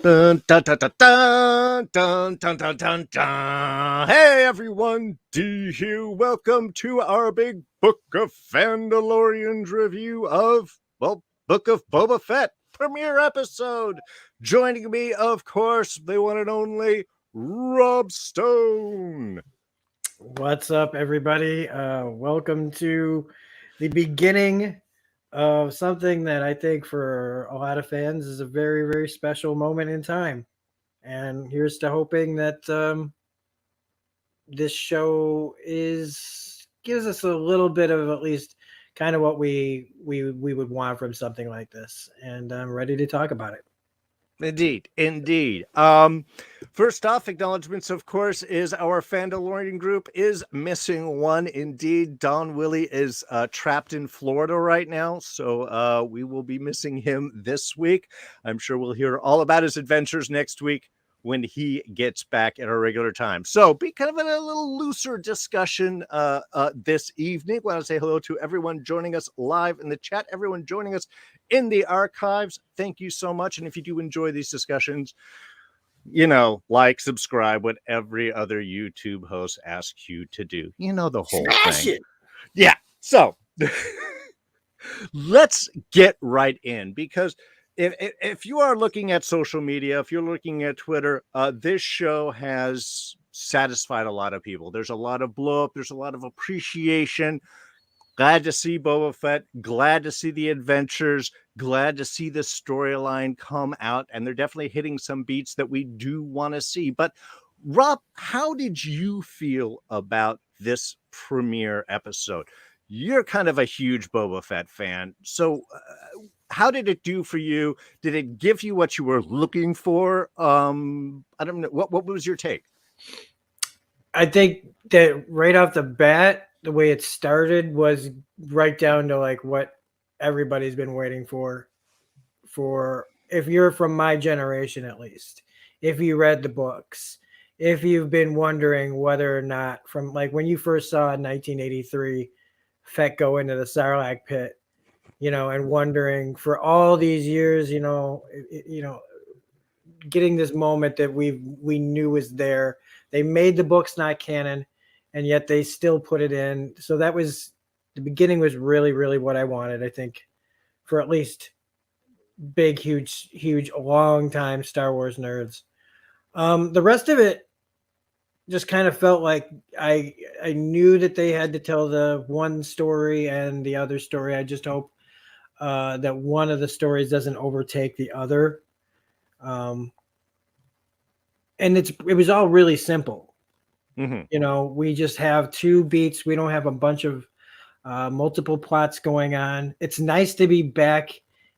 Dun, dun, dun, dun, dun, dun, dun, dun, dun, dun. Hey everyone, D here. Welcome to our big Book of Fandalorians review of, well, Book of Boba Fett premiere episode. Joining me, of course, the one and only Rob Stone. What's up, everybody? Welcome to the beginning of something that I think for a lot of fans is a very, very special moment in time. And here's to hoping that this show is gives us a little bit of at least kind of what we would want from something like this. And I'm ready to talk about it. Indeed. First off, acknowledgments, of course, is our Fandalorian group is missing one. Indeed, Don Willie is trapped in Florida right now, so we will be missing him this week. I'm sure we'll hear all about his adventures next week when he gets back at our regular time. So be kind of in a little looser discussion this evening. I want to say hello to everyone joining us live in the chat, everyone joining us in the archives. Thank you so much. And if you do enjoy these discussions, like, subscribe, what every other YouTube host asks you to do. You know the whole Smash thing. it! Yeah. So let's get right in, because if you are looking at social media, if you're looking at Twitter, this show has satisfied a lot of people. There's a lot of blow up. There's a lot of appreciation. Glad to see Boba Fett. Glad to see the adventures. Glad to see the storyline come out. And they're definitely hitting some beats that we do want to see. But Rob, how did you feel about this premiere episode? You're kind of a huge Boba Fett fan. So how did it do for you? Did it give you what you were looking for? I don't know. What was your take? I think that right off the bat, the way it started was right down to like what everybody's been waiting for if you're from my generation, at least, if you read the books, if you've been wondering whether or not from like when you first saw in 1983 Fett go into the Sarlacc pit, and wondering for all these years, getting this moment that we knew was there. They made the books not canon, and yet they still put it in. So that was the beginning. Was really, really what I wanted. I think for at least big, huge, long time Star Wars nerds. The rest of it just kind of felt like I knew that they had to tell the one story and the other story. I just hope that one of the stories doesn't overtake the other. And it was all really simple. Mm-hmm. We just have two beats. We don't have a bunch of multiple plots going on. It's nice to be back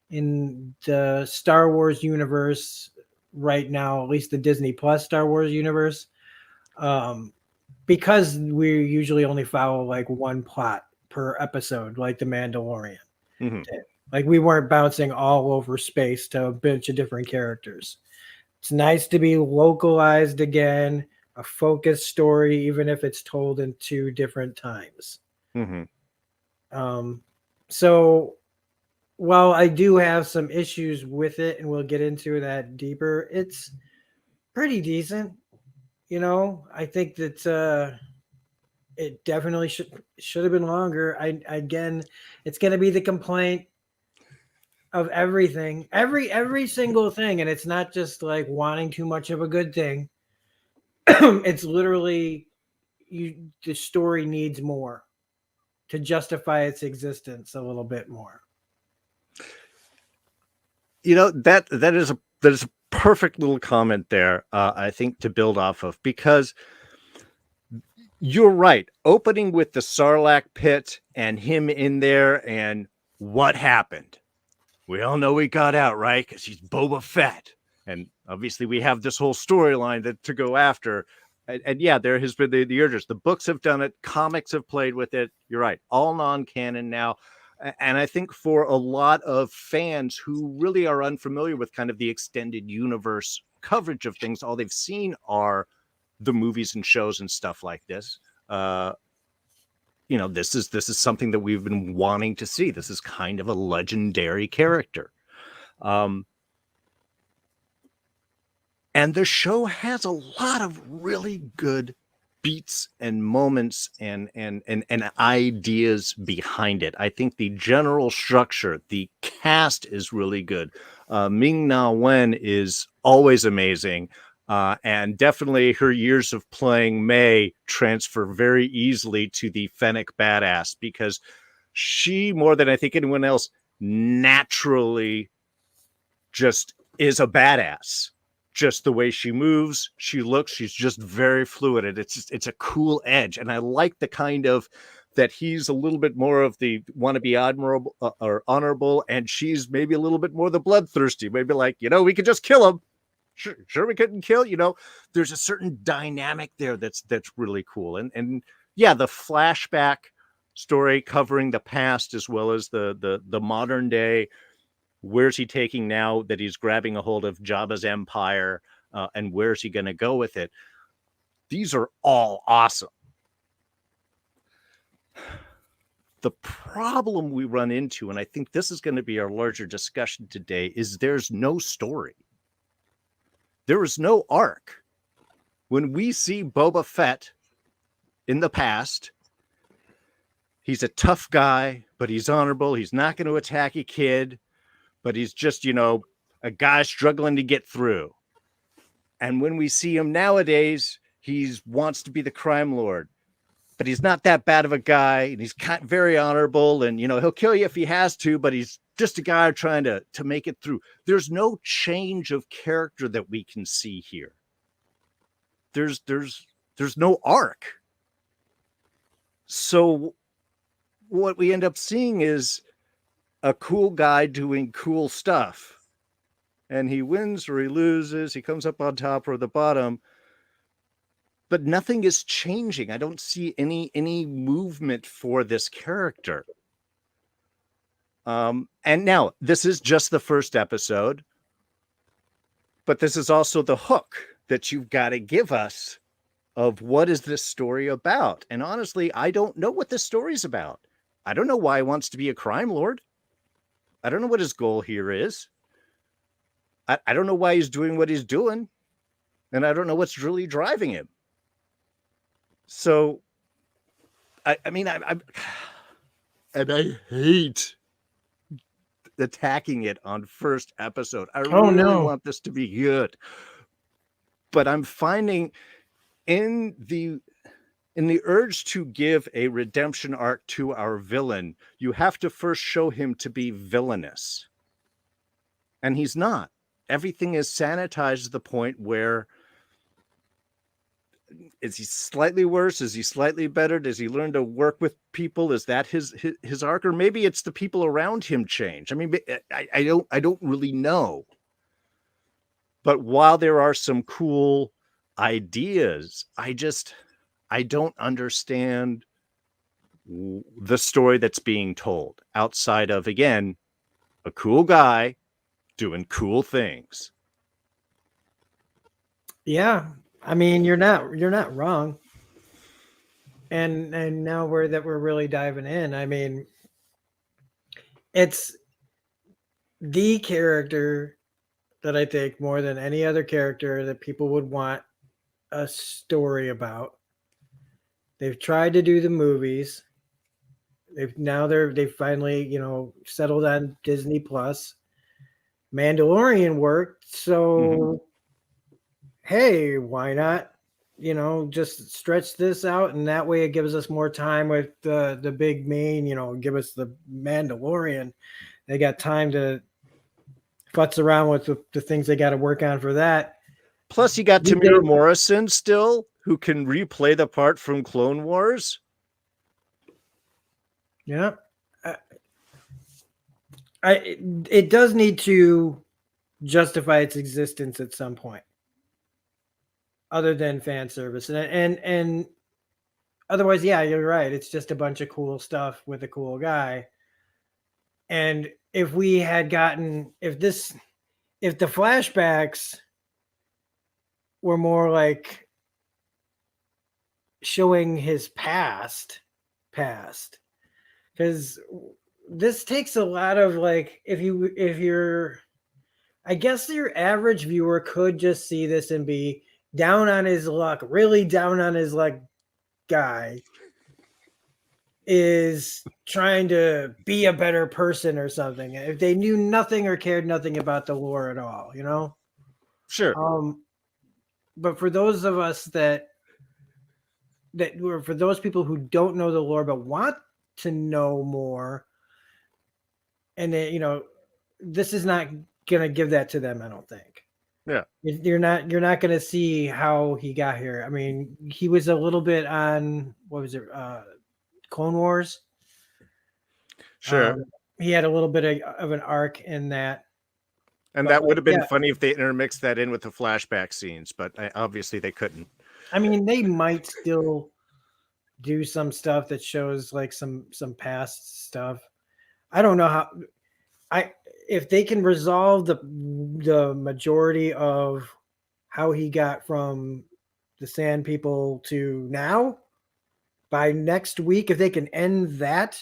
in the Star Wars universe right now, at least the Disney Plus Star Wars universe, because we usually only follow like one plot per episode, like the Mandalorian. Mm-hmm. Like we weren't bouncing all over space to a bunch of different characters. It's nice to be localized again, a focused story, even if it's told in two different times. Mm-hmm. So while I do have some issues with it, and we'll get into that deeper, it's pretty decent. I think that it definitely should have been longer. Again, it's going to be the complaint of everything, every single thing, and it's not just like wanting too much of a good thing. It's literally the story needs more to justify its existence a little bit more. That is a perfect little comment there, I think, to build off of, because you're right. Opening with the Sarlacc pit and him in there, and what happened? We all know he got out, right? Because he's Boba Fett. And obviously we have this whole storyline to go after. And yeah, there has been the urges. The books have done it. Comics have played with it. You're right. All non-canon now. And I think for a lot of fans who really are unfamiliar with kind of the extended universe coverage of things, all they've seen are the movies and shows and stuff like this. This is something that we've been wanting to see. This is kind of a legendary character. And the show has a lot of really good beats and moments and ideas behind it. I think the general structure, the cast is really good. Ming Na Wen is always amazing. And definitely her years of playing May transfer very easily to the Fennec badass, because she, more than I think anyone else, naturally just is a badass. Just the way she moves, she looks, she's just very fluid. And it's a cool edge. And I like the kind of that he's a little bit more of the want to be admirable or honorable, and she's maybe a little bit more the bloodthirsty. Maybe like, we could just kill him. Sure, we couldn't kill. There's a certain dynamic there that's really cool. And yeah, the flashback story covering the past as well as the modern day. Where's he taking now that he's grabbing a hold of Jabba's empire, and where's he going to go with it? These are all awesome. The problem we run into, and I think this is going to be our larger discussion today, is there's no story. There is no arc. When we see Boba Fett in the past, he's a tough guy, but he's honorable. He's not going to attack a kid, but he's just, a guy struggling to get through. And when we see him nowadays, he wants to be the crime lord, but he's not that bad of a guy, and he's very honorable, and, he'll kill you if he has to, but he's just a guy trying to make it through. There's no change of character that we can see here. There's no arc. So what we end up seeing is a cool guy doing cool stuff, and he wins or he loses, he comes up on top or the bottom, but nothing is changing. I don't see any movement for this character. And now this is just the first episode, but this is also the hook that you've got to give us of what is this story about. And honestly, I don't know what this story's about. I don't know why he wants to be a crime lord. I don't know what his goal here is. I don't know why he's doing what he's doing. And I don't know what's really driving him. So, I hate attacking it on first episode. I really want this to be good. But I'm finding in the urge to give a redemption arc to our villain, you have to first show him to be villainous. And he's not. Everything is sanitized to the point where, is he slightly worse? Is he slightly better? Does he learn to work with people? Is that his arc? Or maybe it's the people around him change. I mean, I don't really know. But while there are some cool ideas, I don't understand the story that's being told outside of, again, a cool guy doing cool things. Yeah, I mean, you're not wrong. And now we're really diving in. I mean, it's the character that I think more than any other character that people would want a story about. They've tried to do the movies. They finally, settled on Disney Plus. Mandalorian worked, so hey, why not? Just stretch this out, and that way it gives us more time with the big main. Give us the Mandalorian. They got time to futz around with the things they got to work on for that. Plus, you got Tamir Morrison still, who can replay the part from Clone Wars. Yeah. It does need to justify its existence at some point, other than fan service, and otherwise, yeah, you're right. It's just a bunch of cool stuff with a cool guy. And if we had gotten, if the flashbacks were more like showing his past, because this takes a lot of, like, if you're I guess your average viewer could just see this and be down on his luck, really down on his luck guy is trying to be a better person or something. If they knew nothing or cared nothing about the lore at all, you know? Sure. But for those of us for those people who don't know the lore but want to know more, and they, this is not gonna give that to them, I don't think. Yeah. You're not gonna see how he got here. I mean, he was a little bit on what was it, Clone Wars. Sure. He had a little bit of an arc in that. And that would have been funny if they intermixed that in with the flashback scenes, but obviously they couldn't. I mean, they might still do some stuff that shows like some past stuff. I don't know how. If they can resolve the majority of how he got from the Sand People to now by next week, if they can end that,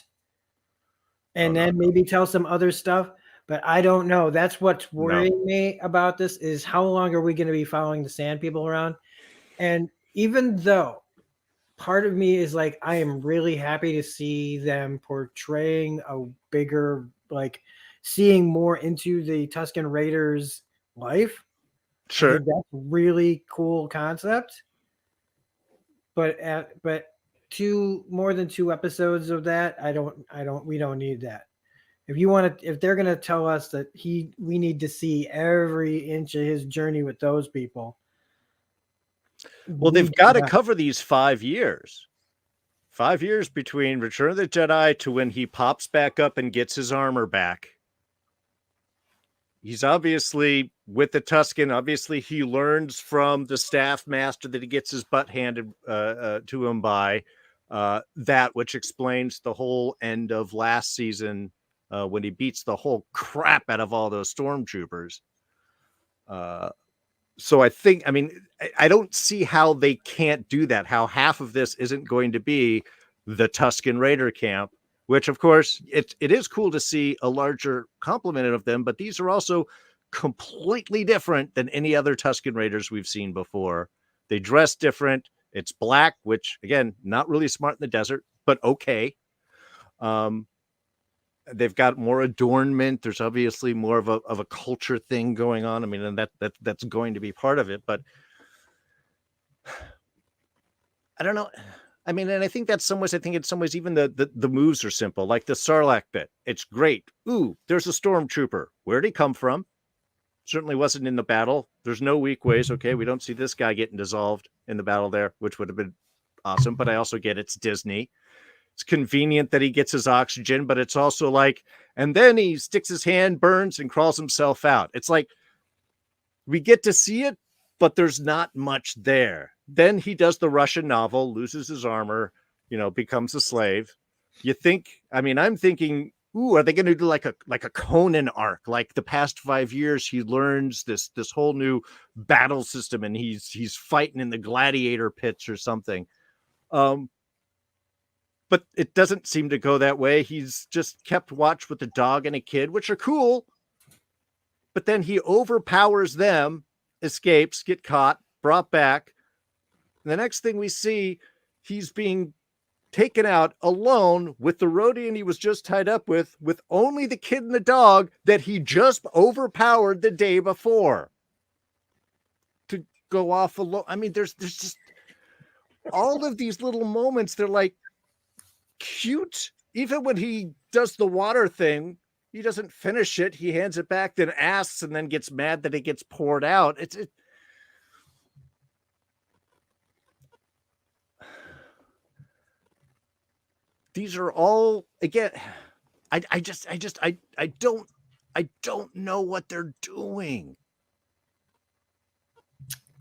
and then maybe tell some other stuff. But I don't know. That's what's worrying me about this is how long are we going to be following the Sand People around? And even though part of me is like, I am really happy to see them portraying a bigger, like seeing more into the Tusken Raiders' life. Sure. I think that's really cool concept. But more than 2 episodes of that, we don't need that. If they're gonna tell us that we need to see every inch of his journey with those people. Well, they've got to cover these 5 years. 5 years between Return of the Jedi to when he pops back up and gets his armor back. He's obviously with the Tusken. Obviously, he learns from the staff master that he gets his butt handed to him by that, which explains the whole end of last season when he beats the whole crap out of all those stormtroopers. So I don't see how they can't do that, how half of this isn't going to be the Tusken Raider camp, which, of course, it is cool to see a larger complement of them, but these are also completely different than any other Tusken Raiders we've seen before. They dress different. It's black, which, again, not really smart in the desert, but okay. They've got more adornment. There's obviously more of a culture thing going on. I mean, and that's going to be part of it, but I don't know. I mean, and I think in some ways, even the moves are simple, like the Sarlacc bit. It's great. Ooh, there's a stormtrooper. Where'd he come from? Certainly wasn't in the battle. There's no weak ways. Okay, we don't see this guy getting dissolved in the battle there, which would have been awesome. But I also get it's Disney. It's convenient that he gets his oxygen, but it's also like, and then he sticks his hand, burns, and crawls himself out. It's like we get to see it, but there's not much there. Then he does the Russian novel, loses his armor, becomes a slave. I'm thinking, ooh, are they going to do like a Conan arc? Like the past 5 years, he learns this whole new battle system, and he's fighting in the gladiator pits or something. But it doesn't seem to go that way. He's just kept watch with the dog and a kid, which are cool. But then he overpowers them, escapes, get caught, brought back. And the next thing we see, he's being taken out alone with the Rodian he was just tied up with only the kid and the dog that he just overpowered the day before. To go off alone. I mean, there's just all of these little moments. They're like cute. Even when he does the water thing, he doesn't finish it. He hands it back, then asks, and then gets mad that it gets poured out. These are all, again, I don't know what they're doing.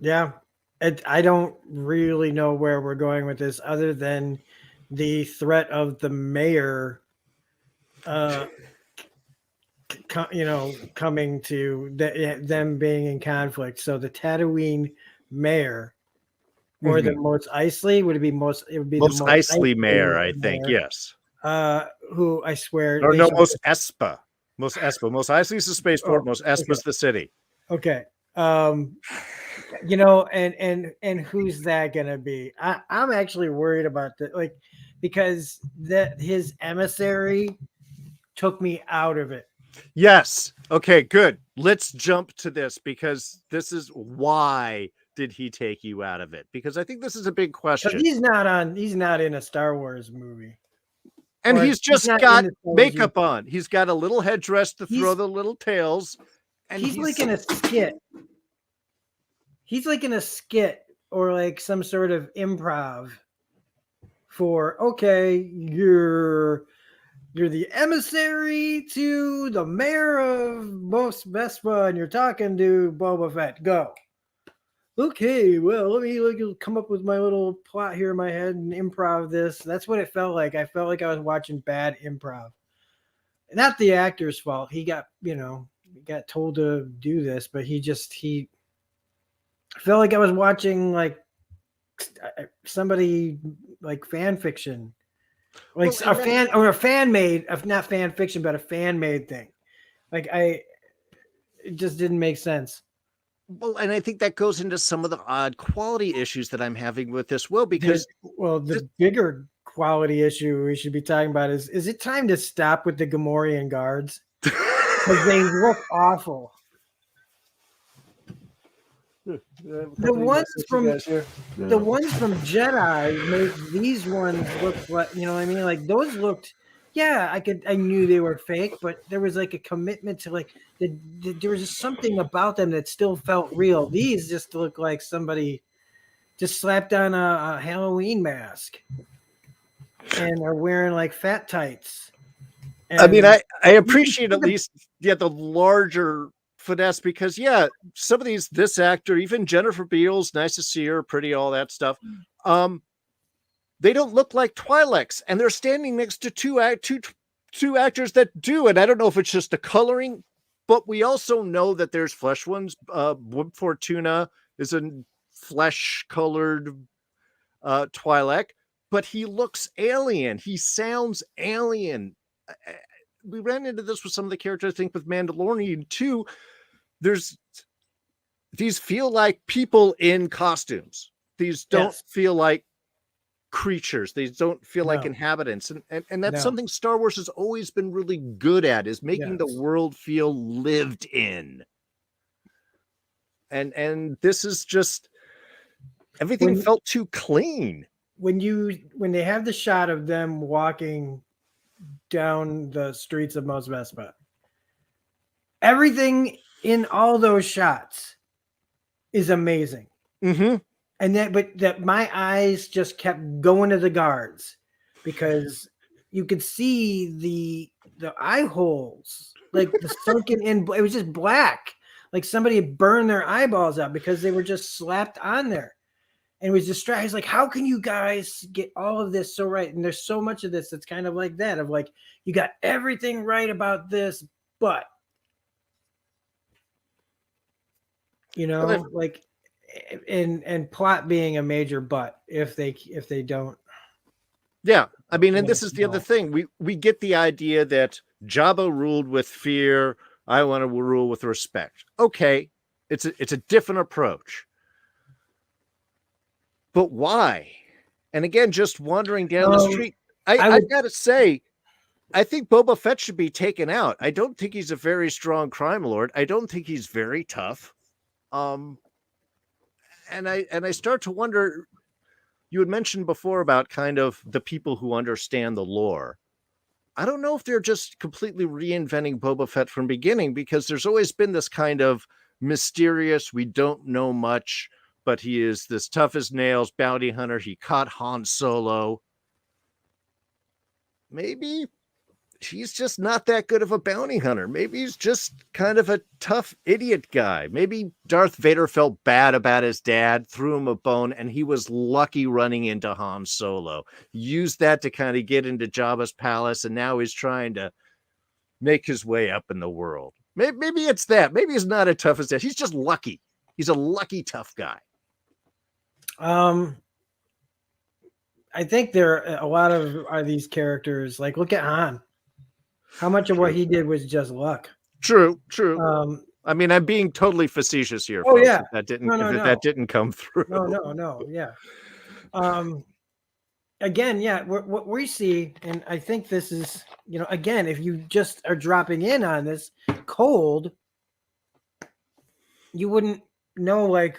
Yeah. I don't really know where we're going with this other than the threat of the mayor coming to them being in conflict. So the Tatooine mayor or the Mos Eisley would be Mos Eisley mayor, I think. Yes. Who I swear, or no, Mos Espa. Most Espa. Most Eisley's the spaceport. Most Espa's the city. Okay. And who's that gonna be? I'm actually worried about that, like, because that his emissary took me out of it. Yes. Okay, good. Let's jump to this, because this is why did he take you out of it? Because I think this is a big question. He's not in a Star Wars movie. And he's just got makeup on. He's got a little headdress to throw the little tails. And he's like in a skit. He's like in a skit or like some sort of improv for, okay, you're the emissary to the mayor of Mos Vespa and you're talking to Boba Fett. Go. Okay, well, let me come up with my little plot here in my head and improv this. That's what it felt like. I felt like I was watching bad improv. Not the actor's fault. He got told to do this, but he felt like I was watching like somebody like fan fiction, like a fan made of, not fan fiction, but a fan made thing. Like it just didn't make sense. Well, and I think that goes into some of the odd quality issues that I'm having with this. Well, because the bigger quality issue we should be talking about is it time to stop with the Gamorrean guards? Because they look awful. The ones from Jedi make these ones look like, you know what I mean? Like those looked, I knew they were fake, but there was like a commitment to like there was just something about them that still felt real. These just look like somebody just slapped on a Halloween mask and are wearing like fat tights. And, I mean, I appreciate at least the larger finesse, because some of this actor, even Jennifer Beals, nice to see her, pretty, all that stuff. They don't look like Twi'leks, and they're standing next to two actors that do. And I don't know if it's just the coloring, but we also know that there's flesh ones. Wood Fortuna is a flesh-colored Twi'lek, but he looks alien. He sounds alien. We ran into this with some of the characters, I think, with Mandalorian too. These feel like people in costumes. These don't feel like creatures. These don't feel like inhabitants. And that's something Star Wars has always been really good at, is making the world feel lived in. And this is just, everything felt too clean. When they have the shot of them walking down the streets of Mos Vespa, everything in all those shots is amazing. Mm-hmm. And that my eyes just kept going to the guards, because you could see the eye holes, like the sunken in. It was just black, like somebody had burned their eyeballs out because they were just slapped on there. And it was distracting. It's like, how can you guys get all of this so right? And there's so much of this that's kind of like that, of like, you got everything right about this, but like, and plot being a major but if they don't. Yeah, I mean, and this is the other thing. We get the idea that Jabba ruled with fear. I want to rule with respect. Okay, it's a different approach. But why? And again, just wandering down the street, I gotta say, I think Boba Fett should be taken out. I don't think he's a very strong crime lord. I don't think he's very tough. And I start to wonder, you had mentioned before about kind of the people who understand the lore. I don't know if they're just completely reinventing Boba Fett from beginning, because there's always been this kind of mysterious, we don't know much, but he is this tough as nails bounty hunter. He caught Han Solo. Maybe he's just not that good of a bounty hunter. Maybe he's just kind of a tough idiot guy. Maybe Darth Vader felt bad about his dad, threw him a bone, and he was lucky running into Han Solo. Used that to kind of get into Jabba's palace, and now he's trying to make his way up in the world. Maybe it's that. Maybe he's not as tough as that. He's just lucky. He's a lucky, tough guy. I think there are a lot of these characters, like, look at Han. How much of what he did was just luck? True. Um, I mean, I'm being totally facetious here, oh folks. yeah, If that didn't, no, that didn't come through. no, yeah. Um, again, yeah, what we see, and I think this is, again, if you just are dropping in on this cold, you wouldn't know like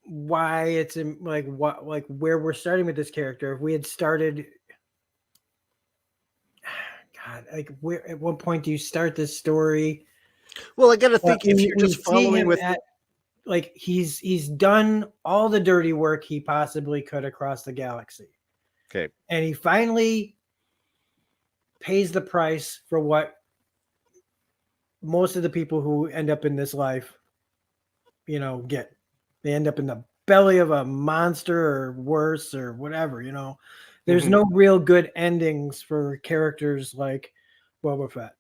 why it's in like what like where we're starting with this character. If we had started, God, like where at what point do you start this story? Well, I got to think if you're We just see following him with at like he's done all the dirty work he possibly could across the galaxy. Okay. And he finally pays the price for what most of the people who end up in this life, get. They end up in the belly of a monster or worse or whatever, There's no real good endings for characters like Boba Fett.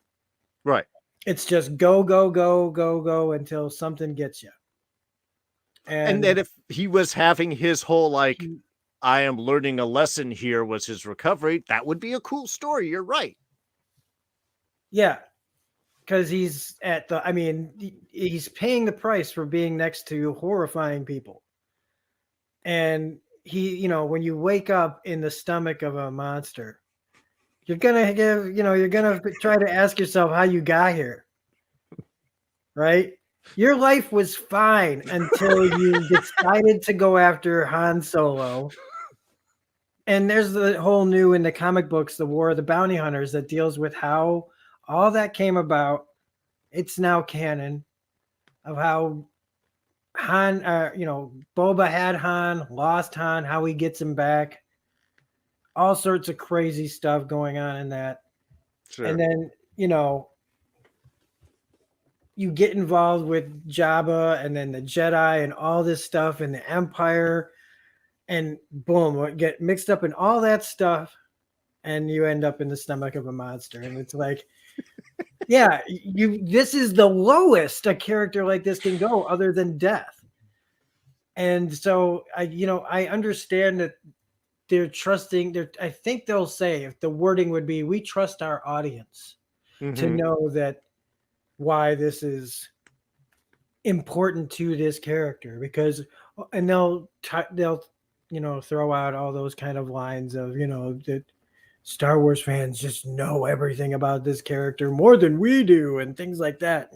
Right. It's just go, go, go, go, go until something gets you. And then if he was having his whole like, I am learning a lesson here was his recovery, that would be a cool story. You're right. Yeah. Because he's he's paying the price for being next to horrifying people. And he, when you wake up in the stomach of a monster, you're going to try to ask yourself how you got here. Right? Your life was fine until you decided to go after Han Solo. And there's the whole new in the comic books, the War of the Bounty Hunters, that deals with how all that came about. It's now canon of how Han, Boba had Han, lost Han, how he gets him back. All sorts of crazy stuff going on in that. Sure. And then, you get involved with Jabba and then the Jedi and all this stuff and the Empire, and boom, get mixed up in all that stuff, and you end up in the stomach of a monster. And it's like, yeah, this is the lowest a character like this can go other than death. And so I understand that they're trusting. I think they'll say, if the wording would be, we trust our audience to know that why this is important to this character, because, and they'll throw out all those kind of lines of, that Star Wars fans just know everything about this character more than we do and things like that,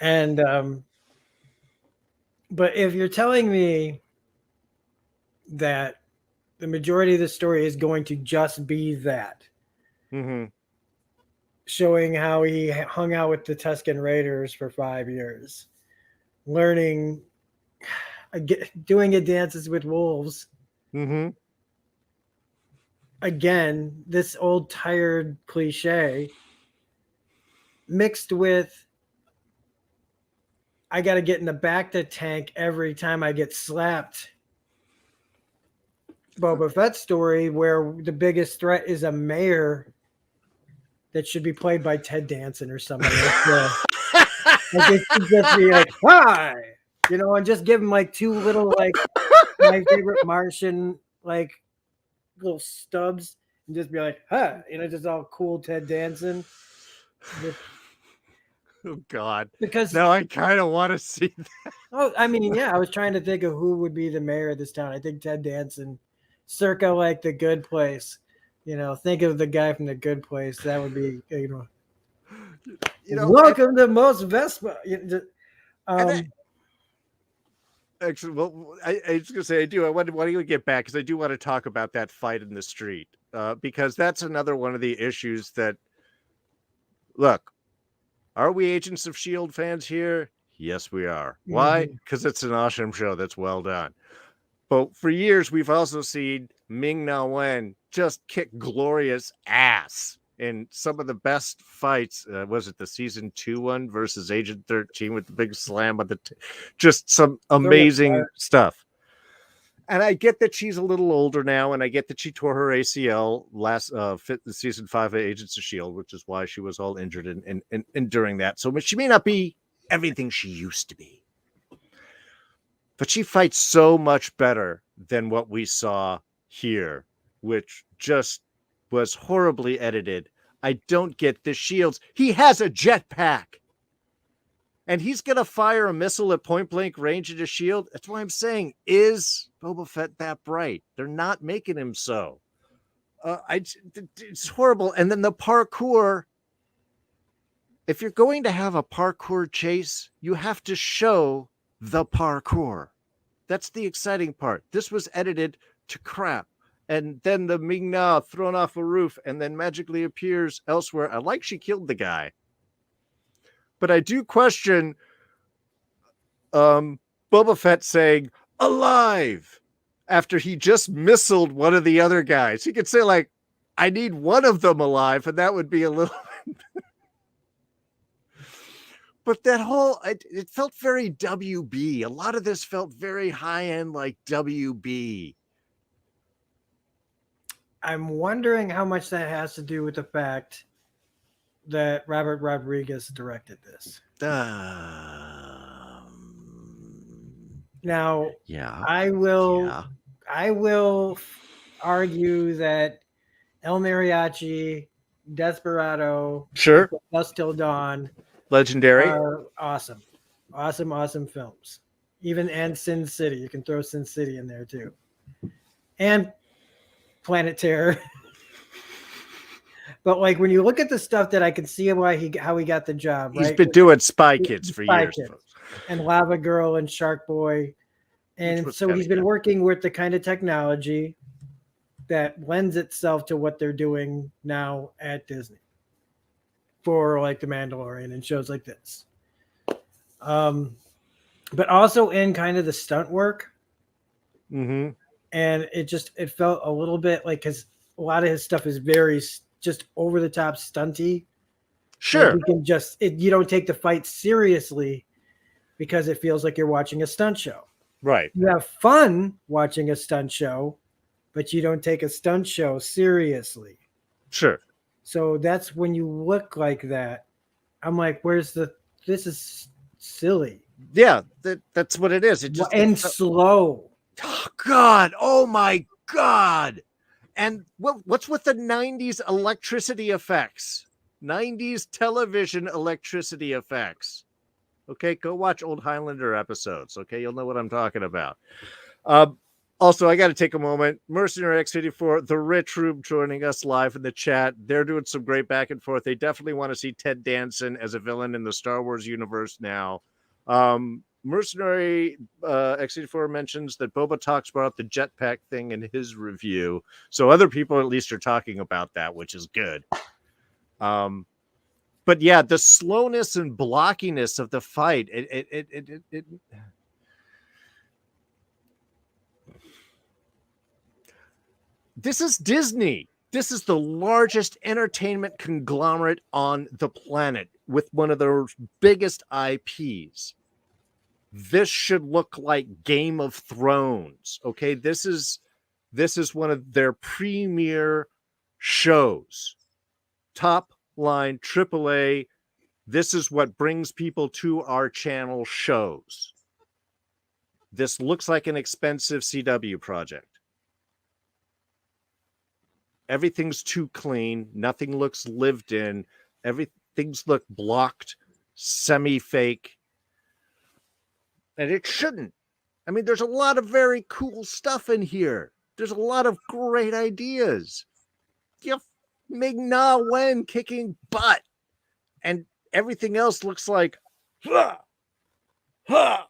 And but if you're telling me that the majority of the story is going to just be that, showing how he hung out with the Tusken Raiders for 5 years, learning, doing dances with wolves. Again, this old tired cliche mixed with, I got to get in the back of the tank every time I get slapped. Boba Fett story where the biggest threat is a mayor that should be played by Ted Danson or somebody. Like it should just be like, hi, and just give him like two little, like, my favorite Martian, like, little stubs, and just be like, huh, just all cool Ted Danson. Oh God! Because now I kind of want to see that. Oh, I mean, yeah, I was trying to think of who would be the mayor of this town. I think Ted Danson, circa like The Good Place. Think of the guy from The Good Place. That would be, welcome to Mos Vespa. Actually, well, I was going to say, I want to get back because I do want to talk about that fight in the street, because that's another one of the issues that, look, are we Agents of S.H.I.E.L.D. fans here? Yes, we are. Why? Because it's an awesome show that's well done. But for years, we've also seen Ming-Na Wen just kick glorious ass in some of the best fights. Was it the season 2 one versus Agent 13 with the big slam on the just some amazing stuff. And I get that she's a little older now, and I get that she tore her ACL last season 5 of Agents of S.H.I.E.L.D., which is why she was all injured and during that. So she may not be everything she used to be, but she fights so much better than what we saw here, which just was horribly edited. I don't get the shields. He has a jetpack. And he's going to fire a missile at point blank range at a shield. That's why I'm saying, is Boba Fett that bright? They're not making him so. It's horrible. And then the parkour. If you're going to have a parkour chase, you have to show the parkour. That's the exciting part. This was edited to crap. And then the Ming-Na thrown off a roof and then magically appears elsewhere. I like she killed the guy. But I do question Boba Fett saying, alive, after he just missiled one of the other guys. He could say, like, I need one of them alive, and that would be a little... But that whole, it felt very WB. A lot of this felt very high-end, like WB. I'm wondering how much that has to do with the fact that Robert Rodriguez directed this. Now, yeah, I will argue that El Mariachi, Desperado, sure, Dusk Till Dawn, legendary, are awesome films. And Sin City, you can throw Sin City in there too, and Planet Terror. But like when you look at the stuff that I can see how he got the job, he's right? been doing Spy Kids for years, and Lava Girl and Shark Boy, and so he's been working with the kind of technology that lends itself to what they're doing now at Disney for like the Mandalorian and shows like this. But also in kind of the stunt work. Mm-hmm. And it felt a little bit like, because a lot of his stuff is very just over the top stunty. Sure. Like you can you don't take the fight seriously because it feels like you're watching a stunt show. Right. You have fun watching a stunt show, but you don't take a stunt show seriously. Sure. So that's when you look like that. I'm like, this is silly. Yeah, that's what it is. Slow. Oh, God. Oh, my God. And what's with the 90s electricity effects? 90s television electricity effects. Okay, go watch old Highlander episodes. Okay, you'll know what I'm talking about. Also, I got to take a moment. Mercenary X84, the Rich Room joining us live in the chat. They're doing some great back and forth. They definitely want to see Ted Danson as a villain in the Star Wars universe now. Mercenary X84 mentions that Boba talks about the jetpack thing in his review. So other people at least are talking about that, which is good. But yeah, the slowness and blockiness of the fight, this is Disney. This is the largest entertainment conglomerate on the planet with one of their biggest IPs. This should look like Game of Thrones. Okay, this is one of their premier shows. Top line AAA. This is what brings people to our channel shows. This looks like an expensive CW project. Everything's too clean. Nothing looks lived in. Everything's look blocked, semi-fake. And it shouldn't. I mean, there's a lot of very cool stuff in here. There's a lot of great ideas. You have Ming-Na Wen kicking butt. And everything else looks like... Ha! Ha!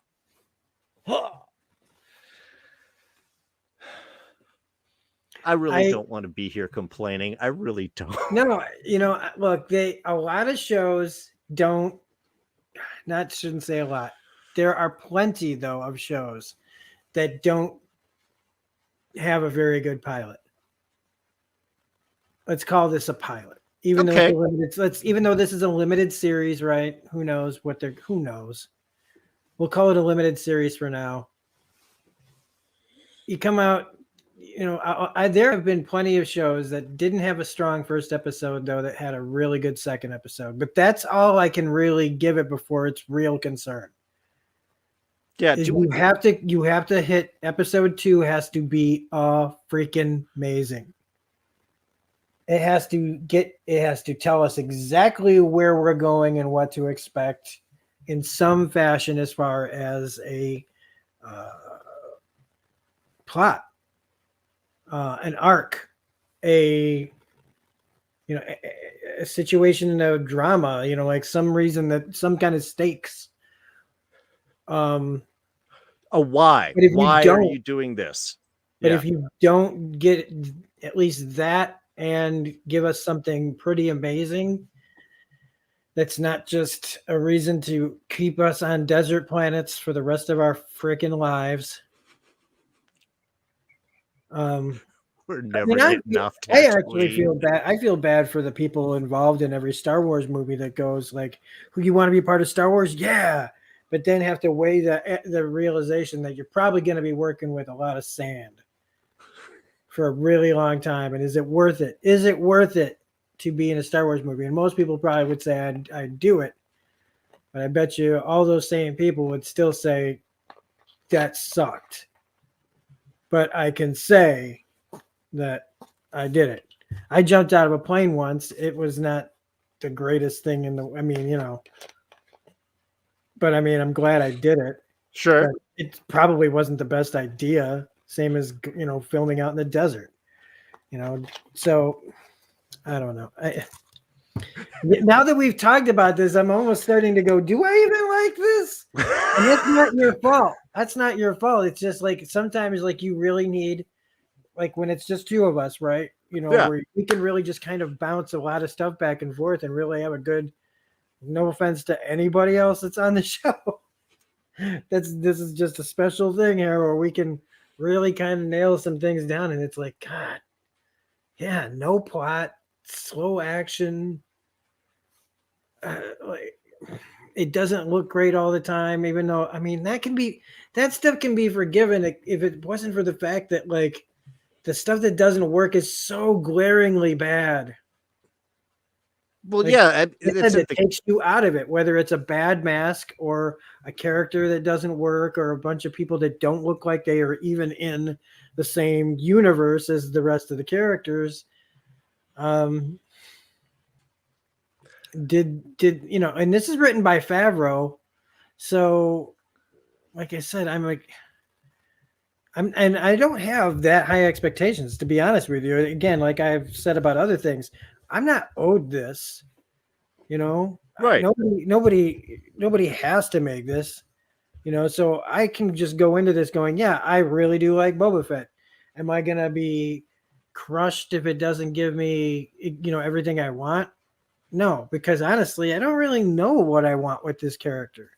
Ha! I really don't want to be here complaining. I really don't. No, look, a lot of shows shouldn't say a lot. There are plenty, though, of shows that don't have a very good pilot. Let's call this a pilot. Even though this is a limited series, right? Who knows? We'll call it a limited series for now. You come out, there have been plenty of shows that didn't have a strong first episode, though, that had a really good second episode. But that's all I can really give it before it's real concern. Yeah, you have to hit episode 2 has to be freaking amazing. it has to tell us exactly where we're going and what to expect in some fashion as far as a plot, an arc, a a situation of drama, like some reason, that some kind of stakes. A why? But if Why you are don't, you doing this? but if you don't get at least that and give us something pretty amazing, that's not just a reason to keep us on desert planets for the rest of our freaking lives. We're I never mean, getting off I actually Tatooine. feel bad. I feel bad for the people involved in every Star Wars movie that goes like, "Who you want to be part of Star Wars?" Yeah, but then have to weigh the realization that you're probably going to be working with a lot of sand for a really long time, and is it worth it? Is it worth it to be in a Star Wars movie? And most people probably would say I'd do it, but I bet you all those same people would still say that sucked. But I can say that I did it. I jumped out of a plane once. It was not the greatest thing but I mean, I'm glad I did it. Sure. But it probably wasn't the best idea. Same as, filming out in the desert, so I don't know. Now that we've talked about this, I'm almost starting to go, do I even like this? And that's not your fault. That's not your fault. It's just like sometimes like you really need, like when it's just two of us, right? Where we can really just kind of bounce a lot of stuff back and forth and really have a good, no offense to anybody else that's on the show. This is just a special thing here where we can really kind of nail some things down. And it's like, God, yeah, no plot, slow action. Like, it doesn't look great all the time, even though, I mean, that stuff can be forgiven if it wasn't for the fact that like the stuff that doesn't work is so glaringly bad. Well, like, yeah, it takes you out of it, whether it's a bad mask or a character that doesn't work or a bunch of people that don't look like they are even in the same universe as the rest of the characters. Did and this is written by Favreau, so like I said, and I don't have that high expectations, to be honest with you. Again, like I've said about other things, I'm not owed this, right. Nobody has to make this, so I can just go into this going, yeah, I really do like Boba Fett. Am I going to be crushed if it doesn't give me, everything I want? No, because honestly, I don't really know what I want with this character.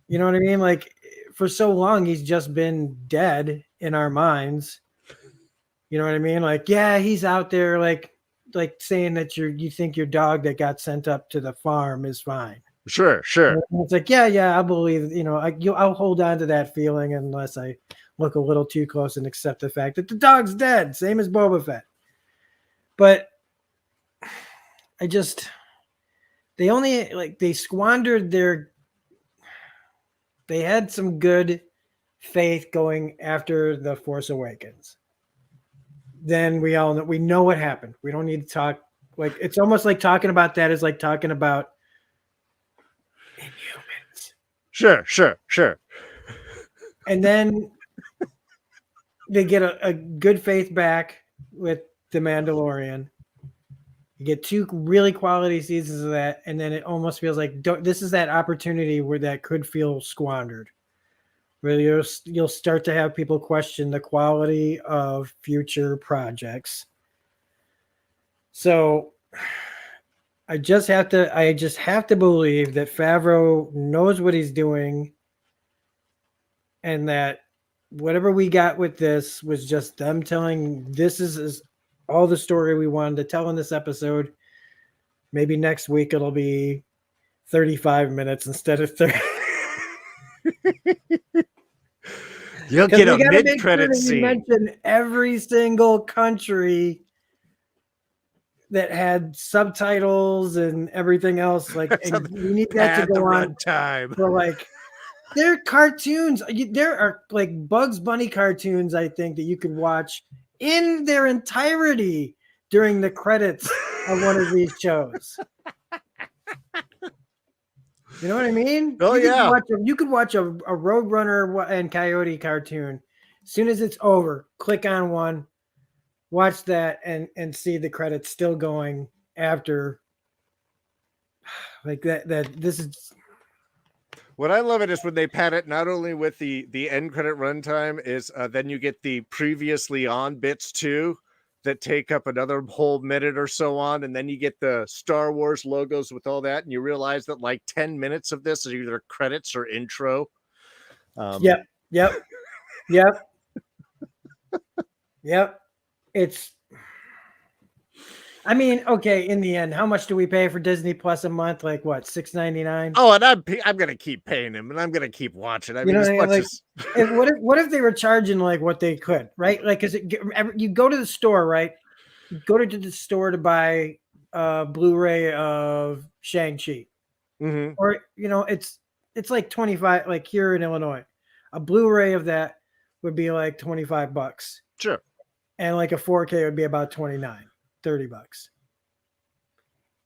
You know what I mean? Like, for so long, he's just been dead in our minds. You know what I mean? Like, yeah, he's out there, like saying that you think your dog that got sent up to the farm is fine. Sure. It's like, yeah, I believe. I'll hold on to that feeling unless I look a little too close and accept the fact that the dog's dead, same as Boba Fett. But they squandered they had some good faith going after The Force Awakens. Then we know what happened. We don't need to talk. Like, it's almost like talking about that is like talking about Inhumans. Sure. And then they get a good faith back with The Mandalorian. You get 2 really quality seasons of that, and then it almost feels like this is that opportunity where that could feel squandered. Where you'll start to have people question the quality of future projects. So I just have to believe that Favreau knows what he's doing, and that whatever we got with this was just them telling this is all the story we wanted to tell in this episode. Maybe next week it'll be 35 minutes instead of 30. You'll get a mid-credit scene. Mention every single country that had subtitles and everything else. Like, and we need that to go on time. For like, there are cartoons. There are like Bugs Bunny cartoons, I think, that you could watch in their entirety during the credits of one of these shows. You know what I mean? Oh, yeah. You could watch a Roadrunner and Coyote cartoon. As soon as it's over, click on one, watch that, and see the credits still going after. Like that. This is. What I love it is when they pad it not only with the end credit runtime, is then you get the previously on bits too that take up another whole minute or so on, and then you get the Star Wars logos with all that, and you realize that like 10 minutes of this is either credits or intro. Yep. It's. I mean, okay. In the end, how much do we pay for Disney Plus a month? Like what, $6.99? Oh, and I'm gonna keep paying him, and I'm gonna keep watching. I mean, as much as what if they were charging like what they could, right? Like, because you go to the store, right? You go to the store to buy a Blu-ray of Shang-Chi, or it's like 25. Like here in Illinois, a Blu-ray of that would be like $25. Sure. And like a 4K would be about $29-$30.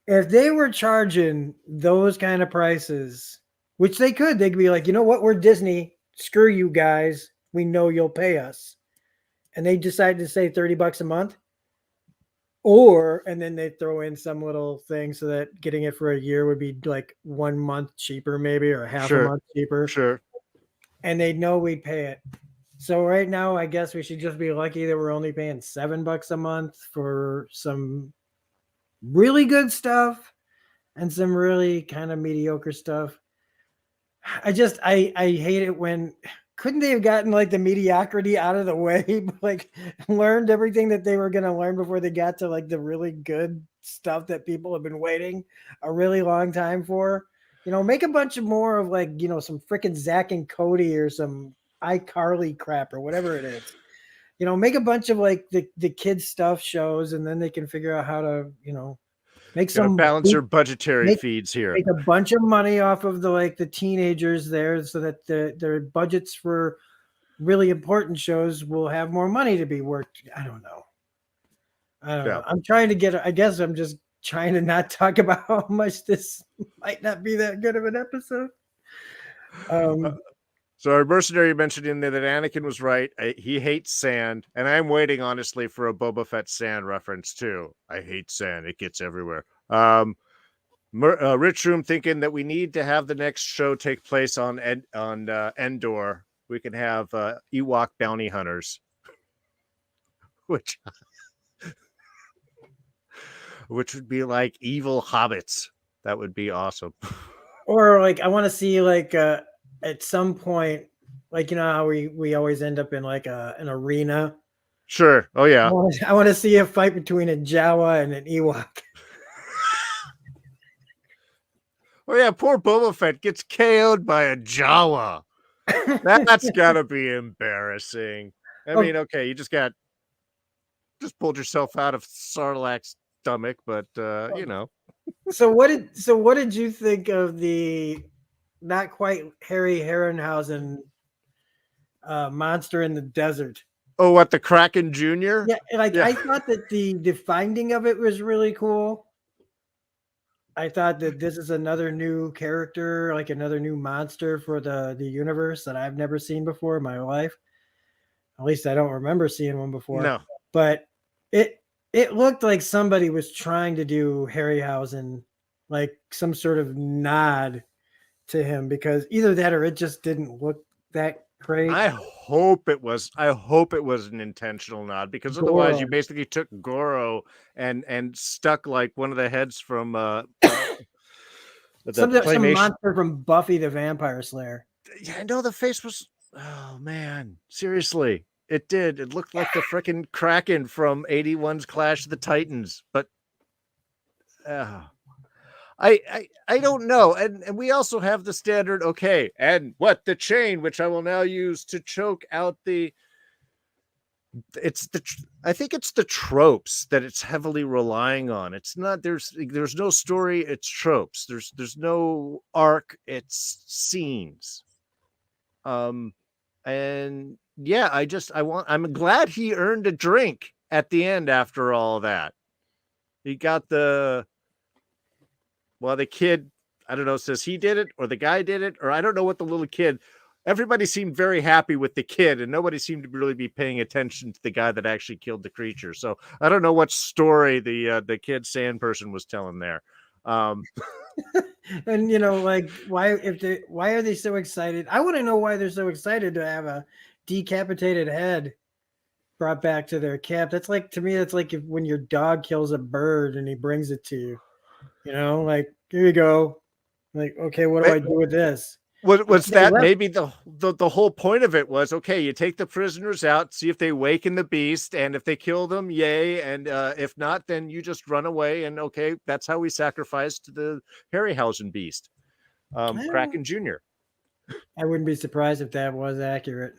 If they were charging those kind of prices, which they'd be like, you know what, we're Disney, screw you guys, we know you'll pay us, and they decide to say $30 a month, and then they throw in some little thing so that getting it for a year would be like 1 month cheaper, maybe, or half a month cheaper. Sure. And they'd know we'd pay it. So right now, I guess we should just be lucky that we're only paying $7 a month for some really good stuff and some really kind of mediocre stuff. I hate it when couldn't they have gotten like the mediocrity out of the way, like learned everything that they were going to learn before they got to like the really good stuff that people have been waiting a really long time for? Make a bunch of more of like, some freaking Zach and Cody or some iCarly crap or whatever it is. Make a bunch of like the kids stuff shows, and then they can figure out how to, make some balance your budgetary feeds here. Make a bunch of money off of the teenagers there, so that their budgets for really important shows will have more money to be worked. I don't know. I'm trying to get. I guess I'm just trying to not talk about how much this might not be that good of an episode. So our mercenary mentioned in there that Anakin was right. He hates sand, and I'm waiting honestly for a Boba Fett sand reference too. I hate sand; it gets everywhere. Rich Room thinking that we need to have the next show take place on Endor. We can have Ewok bounty hunters, which would be like evil hobbits. That would be awesome. Or like I want to see like at some point, like how we always end up in like an arena. Sure. Oh yeah. I want to see a fight between a Jawa and an Ewok. Oh yeah, poor Boba Fett gets KO'd by a Jawa. That's gotta be embarrassing. I mean, okay, you just pulled yourself out of Sarlacc's stomach, but So what did you think of the not quite Harry Harryhausen monster in the desert? Oh, what, the Kraken Jr.? Yeah, I thought that the finding of it was really cool. I thought that this is another new character, like another new monster for the universe that I've never seen before in my life. At least I don't remember seeing one before. No. But it looked like somebody was trying to do Harryhausen, like some sort of nod to him, because either that or it just didn't look that great. I hope it was an intentional nod, because otherwise you basically took Goro and stuck like one of the heads from some monster from Buffy the Vampire Slayer. Yeah, no, the face was, oh man, seriously. It did. It looked like the freaking Kraken from 81's Clash of the Titans, but I don't know. And we also have the standard, okay, and what, the chain, which I will now use to choke out I think it's the tropes that it's heavily relying on. It's not, there's no story, it's tropes. There's no arc, it's scenes. And yeah, I'm glad he earned a drink at the end after all that. He got the kid, I don't know, says he did it or the guy did it, or I don't know what the little kid. Everybody seemed very happy with the kid, and nobody seemed to really be paying attention to the guy that actually killed the creature. So I don't know what story the kid sand person was telling there. And like why are they so excited? I want to know why they're so excited to have a decapitated head brought back to their camp. That's like, to me, that's like when your dog kills a bird and he brings it to you. Like, here you go. Like, okay, what do I do with this? Was that maybe the whole point of it was, okay, you take the prisoners out, see if they waken the beast, and if they kill them, yay, and if not, then you just run away, and okay, that's how we sacrificed the Harryhausen beast, Kraken Jr. I wouldn't be surprised if that was accurate.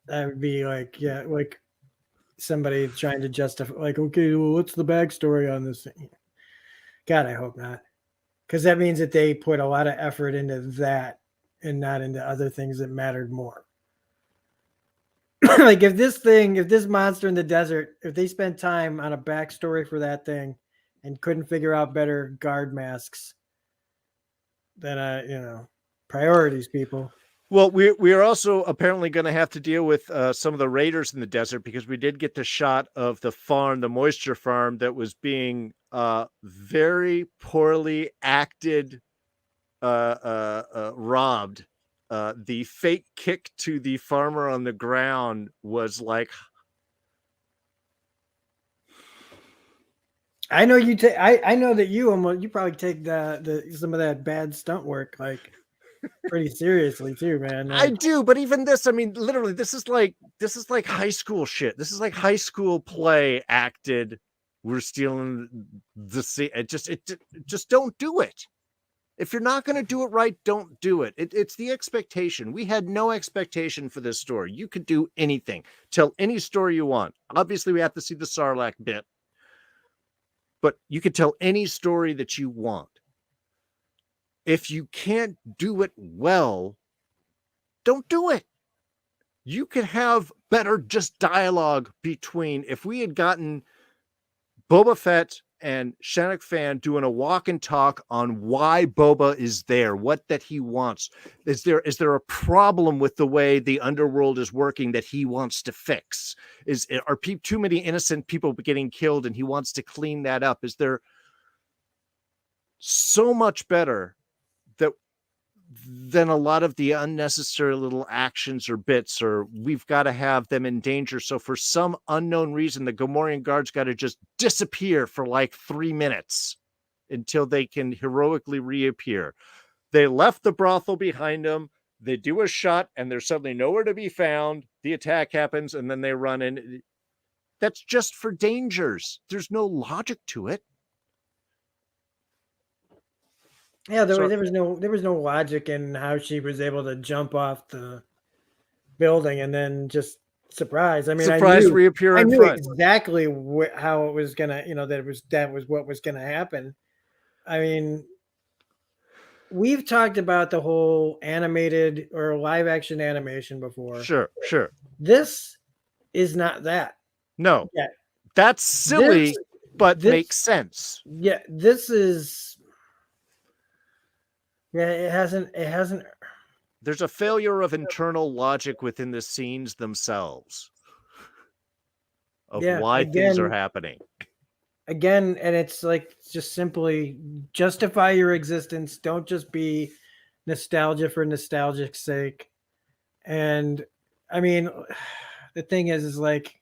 That would be like, yeah, like somebody trying to justify, like, okay, well, what's the backstory on this thing? God, I hope not. Because that means that they put a lot of effort into that and not into other things that mattered more. Like if this monster in the desert, if they spent time on a backstory for that thing and couldn't figure out better guard masks, then priorities, people. Well, we are also apparently going to have to deal with some of the raiders in the desert, because we did get the shot of the farm, the moisture farm, that was being very poorly acted, robbed. The fake kick to the farmer on the ground was like, I know you take. I know that you probably take the some of that bad stunt work like pretty seriously too, man. Like, I do, but even this, I mean, literally, this is like high school shit. This is like high school play acted. We're stealing the scene. Just don't do it. If you're not going to do it right, don't do it. It's the expectation. We had no expectation for this story. You could do anything. Tell any story you want. Obviously, we have to see the Sarlacc bit. But you could tell any story that you want. If you can't do it well, don't do it. You could have better just dialogue between, if we had gotten Boba Fett and Shannon Fan doing a walk and talk on why Boba is there, what that he wants. Is there a problem with the way the underworld is working that he wants to fix? Are too many innocent people getting killed and he wants to clean that up? Is there so much better than a lot of the unnecessary little actions or bits, or we've got to have them in danger, so for some unknown reason the Gamorrean guards got to just disappear for like 3 minutes until they can heroically reappear. They left the brothel behind them, they do a shot and they're suddenly nowhere to be found, the attack happens, and then they run in. That's just for dangers. There's no logic to it. Yeah, there was no logic in how she was able to jump off the building and then just surprise. I mean, Reappear I in knew front. exactly how it was gonna, that was what was gonna happen. I mean, we've talked about the whole animated or live action animation before. Sure. This is not that. No, yeah. That's silly, but makes sense. Yeah, this is. Yeah, it hasn't. There's a failure of internal logic within the scenes themselves of why things are happening. Again, and it's like, just simply justify your existence. Don't just be nostalgia for nostalgic's sake. And I mean, the thing is like,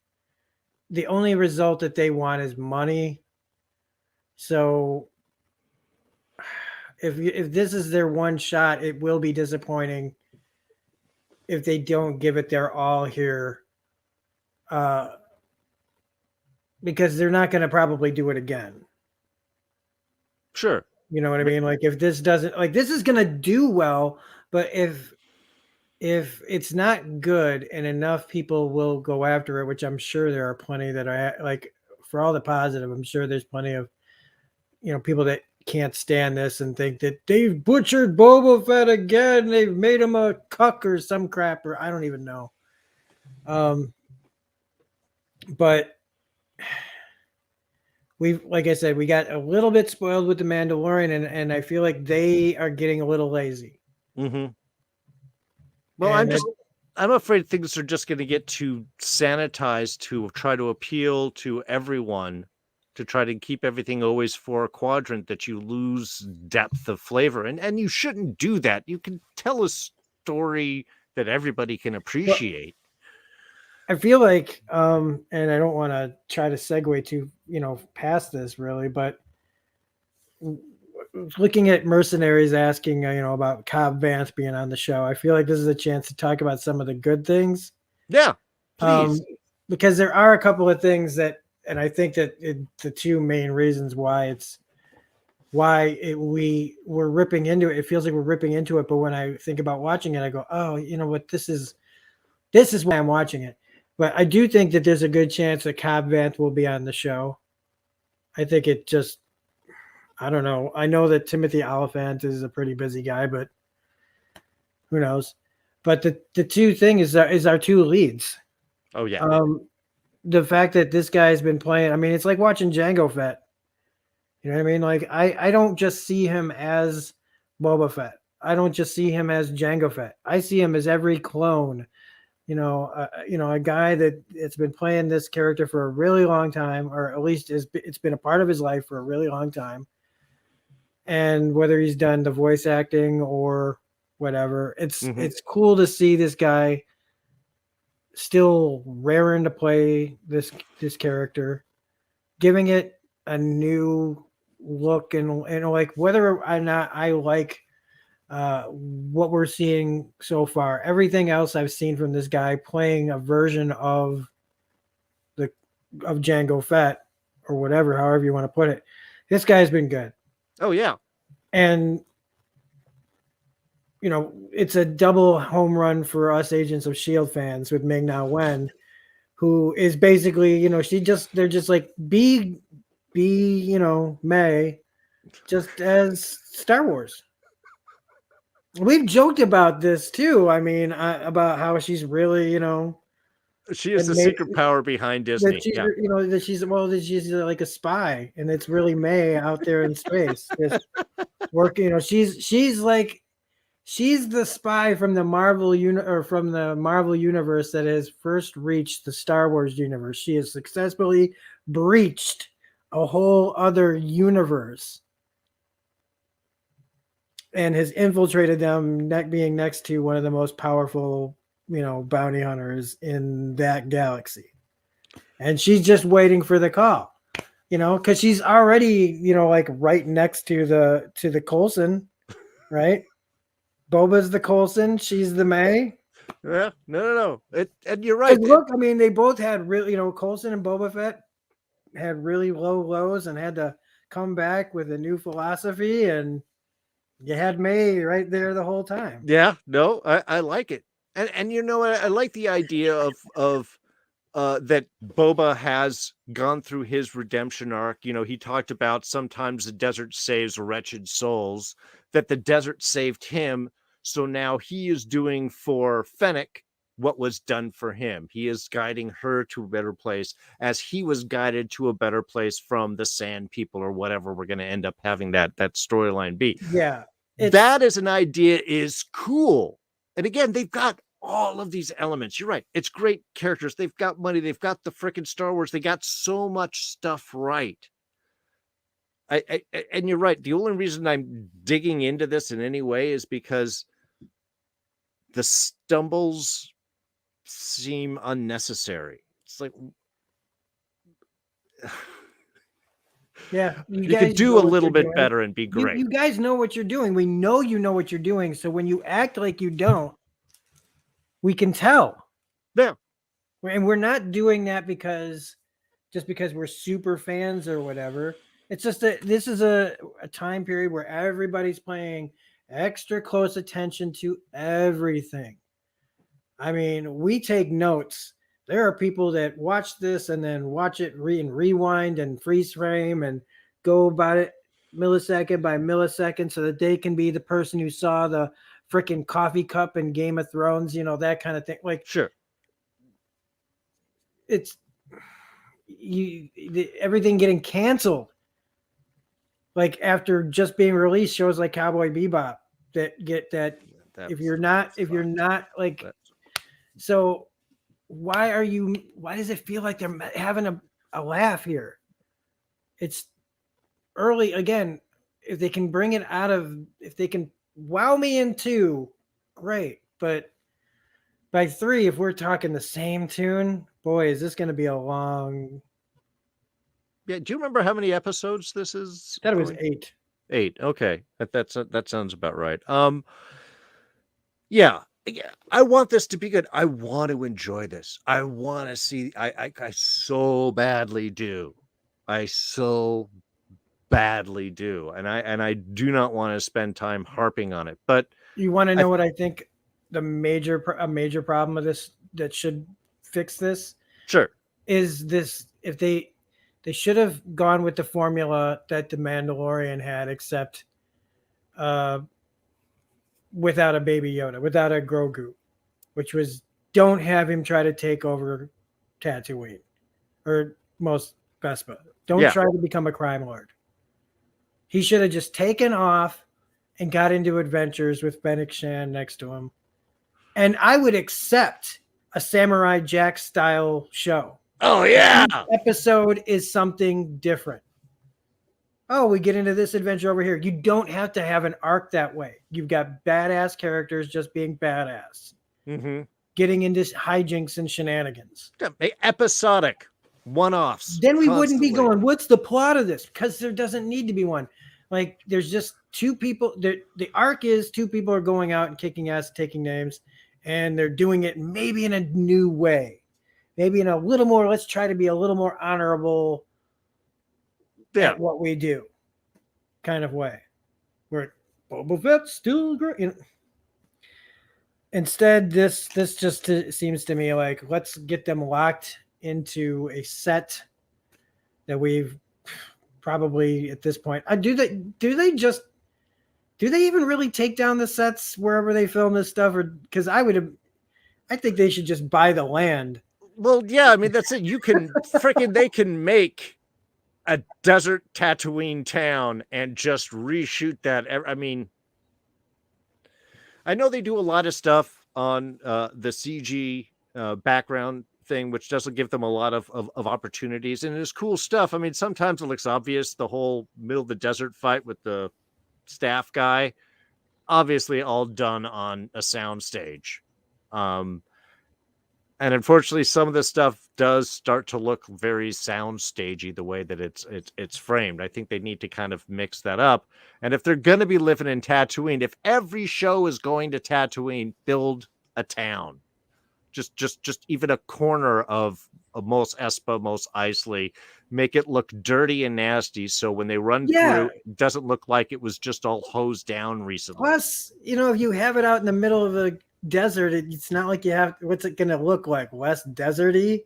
the only result that they want is money. So if this is their one shot, it will be disappointing if they don't give it their all here, because they're not going to probably do it again. Sure. You know what I mean? Like, if this doesn't, like, this is going to do well, but if it's not good and enough people will go after it, which I'm sure there are plenty that are, like, for all the positive, I'm sure there's plenty of, people that can't stand this and think that they've butchered Boba Fett again. They've made him a cuck or some crap, or I don't even know. But like I said, we got a little bit spoiled with the Mandalorian, and I feel like they are getting a little lazy. Mm-hmm. Well, And I'm afraid things are just going to get too sanitized to try to appeal to everyone, to try to keep everything always for a quadrant, that you lose depth of flavor. And you shouldn't do that. You can tell a story that everybody can appreciate. I feel like, and I don't want to try to segue to, past this really, but looking at Mercenaries asking, about Cobb Vanth being on the show, I feel like this is a chance to talk about some of the good things. Yeah, please. Because there are a couple of things that, and I think that the two main reasons why we're ripping into it. It feels like we're ripping into it, but when I think about watching it, I go, oh, you know what, this is why I'm watching it. But I do think that there's a good chance that Cobb Vanth will be on the show. I think it just, I don't know. I know that Timothy Oliphant is a pretty busy guy, but who knows? But the two thing is our two leads. Oh yeah. The fact that this guy's been playing, I mean, it's like watching Jango Fett. You know what I mean? Like I don't just see him as Boba Fett. I don't just see him as Jango Fett. I see him as every clone. A guy that's been playing this character for a really long time, or at least it's been a part of his life for a really long time. And whether he's done the voice acting or whatever, it's cool to see this guy still raring to play this character, giving it a new look, and like whether or not I like what we're seeing so far. Everything else I've seen from this guy playing a version of Jango Fett or whatever, however you want to put it, this guy's been good. Oh yeah. And it's a double home run for us Agents of S.H.I.E.L.D. fans with Ming-Na Wen, who is basically, they're just like, be May, just as Star Wars. We've joked about this too. I mean, about how she's really, she is the secret power behind Disney. That she's, she's like a spy, and it's really May out there in space, just working. She's the spy from the Marvel universe that has first reached the Star Wars universe. She has successfully breached a whole other universe and has infiltrated them, being next to one of the most powerful, bounty hunters in that galaxy. And she's just waiting for the call, because she's already, like right next to the Coulson, right? Boba's the Coulson, she's the May. Yeah, no. And you're right. Look, I mean, they both had really, Coulson and Boba Fett had really low lows and had to come back with a new philosophy, and you had May right there the whole time. Yeah, no, I like it. And I like the idea of that Boba has gone through his redemption arc. He talked about sometimes the desert saves wretched souls, that the desert saved him. So now he is doing for Fennec what was done for him. He is guiding her to a better place, as he was guided to a better place from the Sand People, or whatever we're going to end up having that storyline be. Yeah. That as an idea is cool. And again, they've got all of these elements. You're right. It's great characters. They've got money. They've got the freaking Star Wars. They got so much stuff right. And you're right. The only reason I'm digging into this in any way is because the stumbles seem unnecessary. It's like, yeah, you could do a little bit better and be great. You guys know what you're doing. We know you know what you're doing. So when you act like you don't, we can tell. Yeah. And we're not doing that because we're super fans or whatever. It's just that this is a time period where everybody's paying extra close attention to everything. I mean, we take notes. There are people that watch this and then watch it rewind and freeze frame and go about it millisecond by millisecond so that they can be the person who saw the freaking coffee cup in Game of Thrones, that kind of thing. Like, sure. It's everything getting canceled. Like after just being released, shows like Cowboy Bebop that get that if you're not like so why does it feel like they're having a laugh here? It's early again. If they can bring it if they can wow me in 2, great. But by 3, if we're talking the same tune, boy, is this going to be a long. Yeah. Do you remember how many episodes this is? That was 8. 8. Okay. That sounds about right. Yeah. I want this to be good. I want to enjoy this. I want to see. I so badly do. I so badly do, and I do not want to spend time harping on it. But you want to know what I think a major problem of this that should fix this? Sure. Is this if they should have gone with the formula that the Mandalorian had, except without a Baby Yoda, without a Grogu, which was don't have him try to take over Tatooine or most Vespa. Don't try to become a crime lord. He should have just taken off and got into adventures with Fennec Shan next to him. And I would accept a Samurai Jack style show. Oh, yeah. Each episode is something different. Oh, we get into this adventure over here. You don't have to have an arc that way. You've got badass characters just being badass. Mm-hmm. Getting into hijinks and shenanigans. Episodic one-offs. Then we wouldn't be going, what's the plot of this? Because there doesn't need to be one. Like, there's just 2 people. The arc is 2 people are going out and kicking ass, taking names, and they're doing it maybe in a new way. Maybe in a little more, let's try to be a little more honorable at what we do kind of way. Where Boba Fett's still great. You know? Instead, this just seems to me like, let's get them locked into a set that we've probably at this point. Do they even really take down the sets wherever they film this stuff? Or because I think they should just buy the land. Well, yeah, I mean that's it. You can they can make a desert Tatooine town and just reshoot that. I mean, I know they do a lot of stuff on the CG background thing, which doesn't give them a lot of opportunities, and it's cool stuff. I mean, sometimes it looks obvious, the whole middle of the desert fight with the staff guy, obviously all done on a sound stage. And unfortunately, some of the stuff does start to look very sound stagey the way that it's framed. I think they need to kind of mix that up. And if they're going to be living in Tatooine, if every show is going to Tatooine, build a town. Just even a corner of Mos Espa, Mos Eisley, make it look dirty and nasty. So when they run through, it doesn't look like it was just all hosed down recently. Plus, if you have it out in the middle of a desert, it's not like you have, what's it going to look like? Less deserty?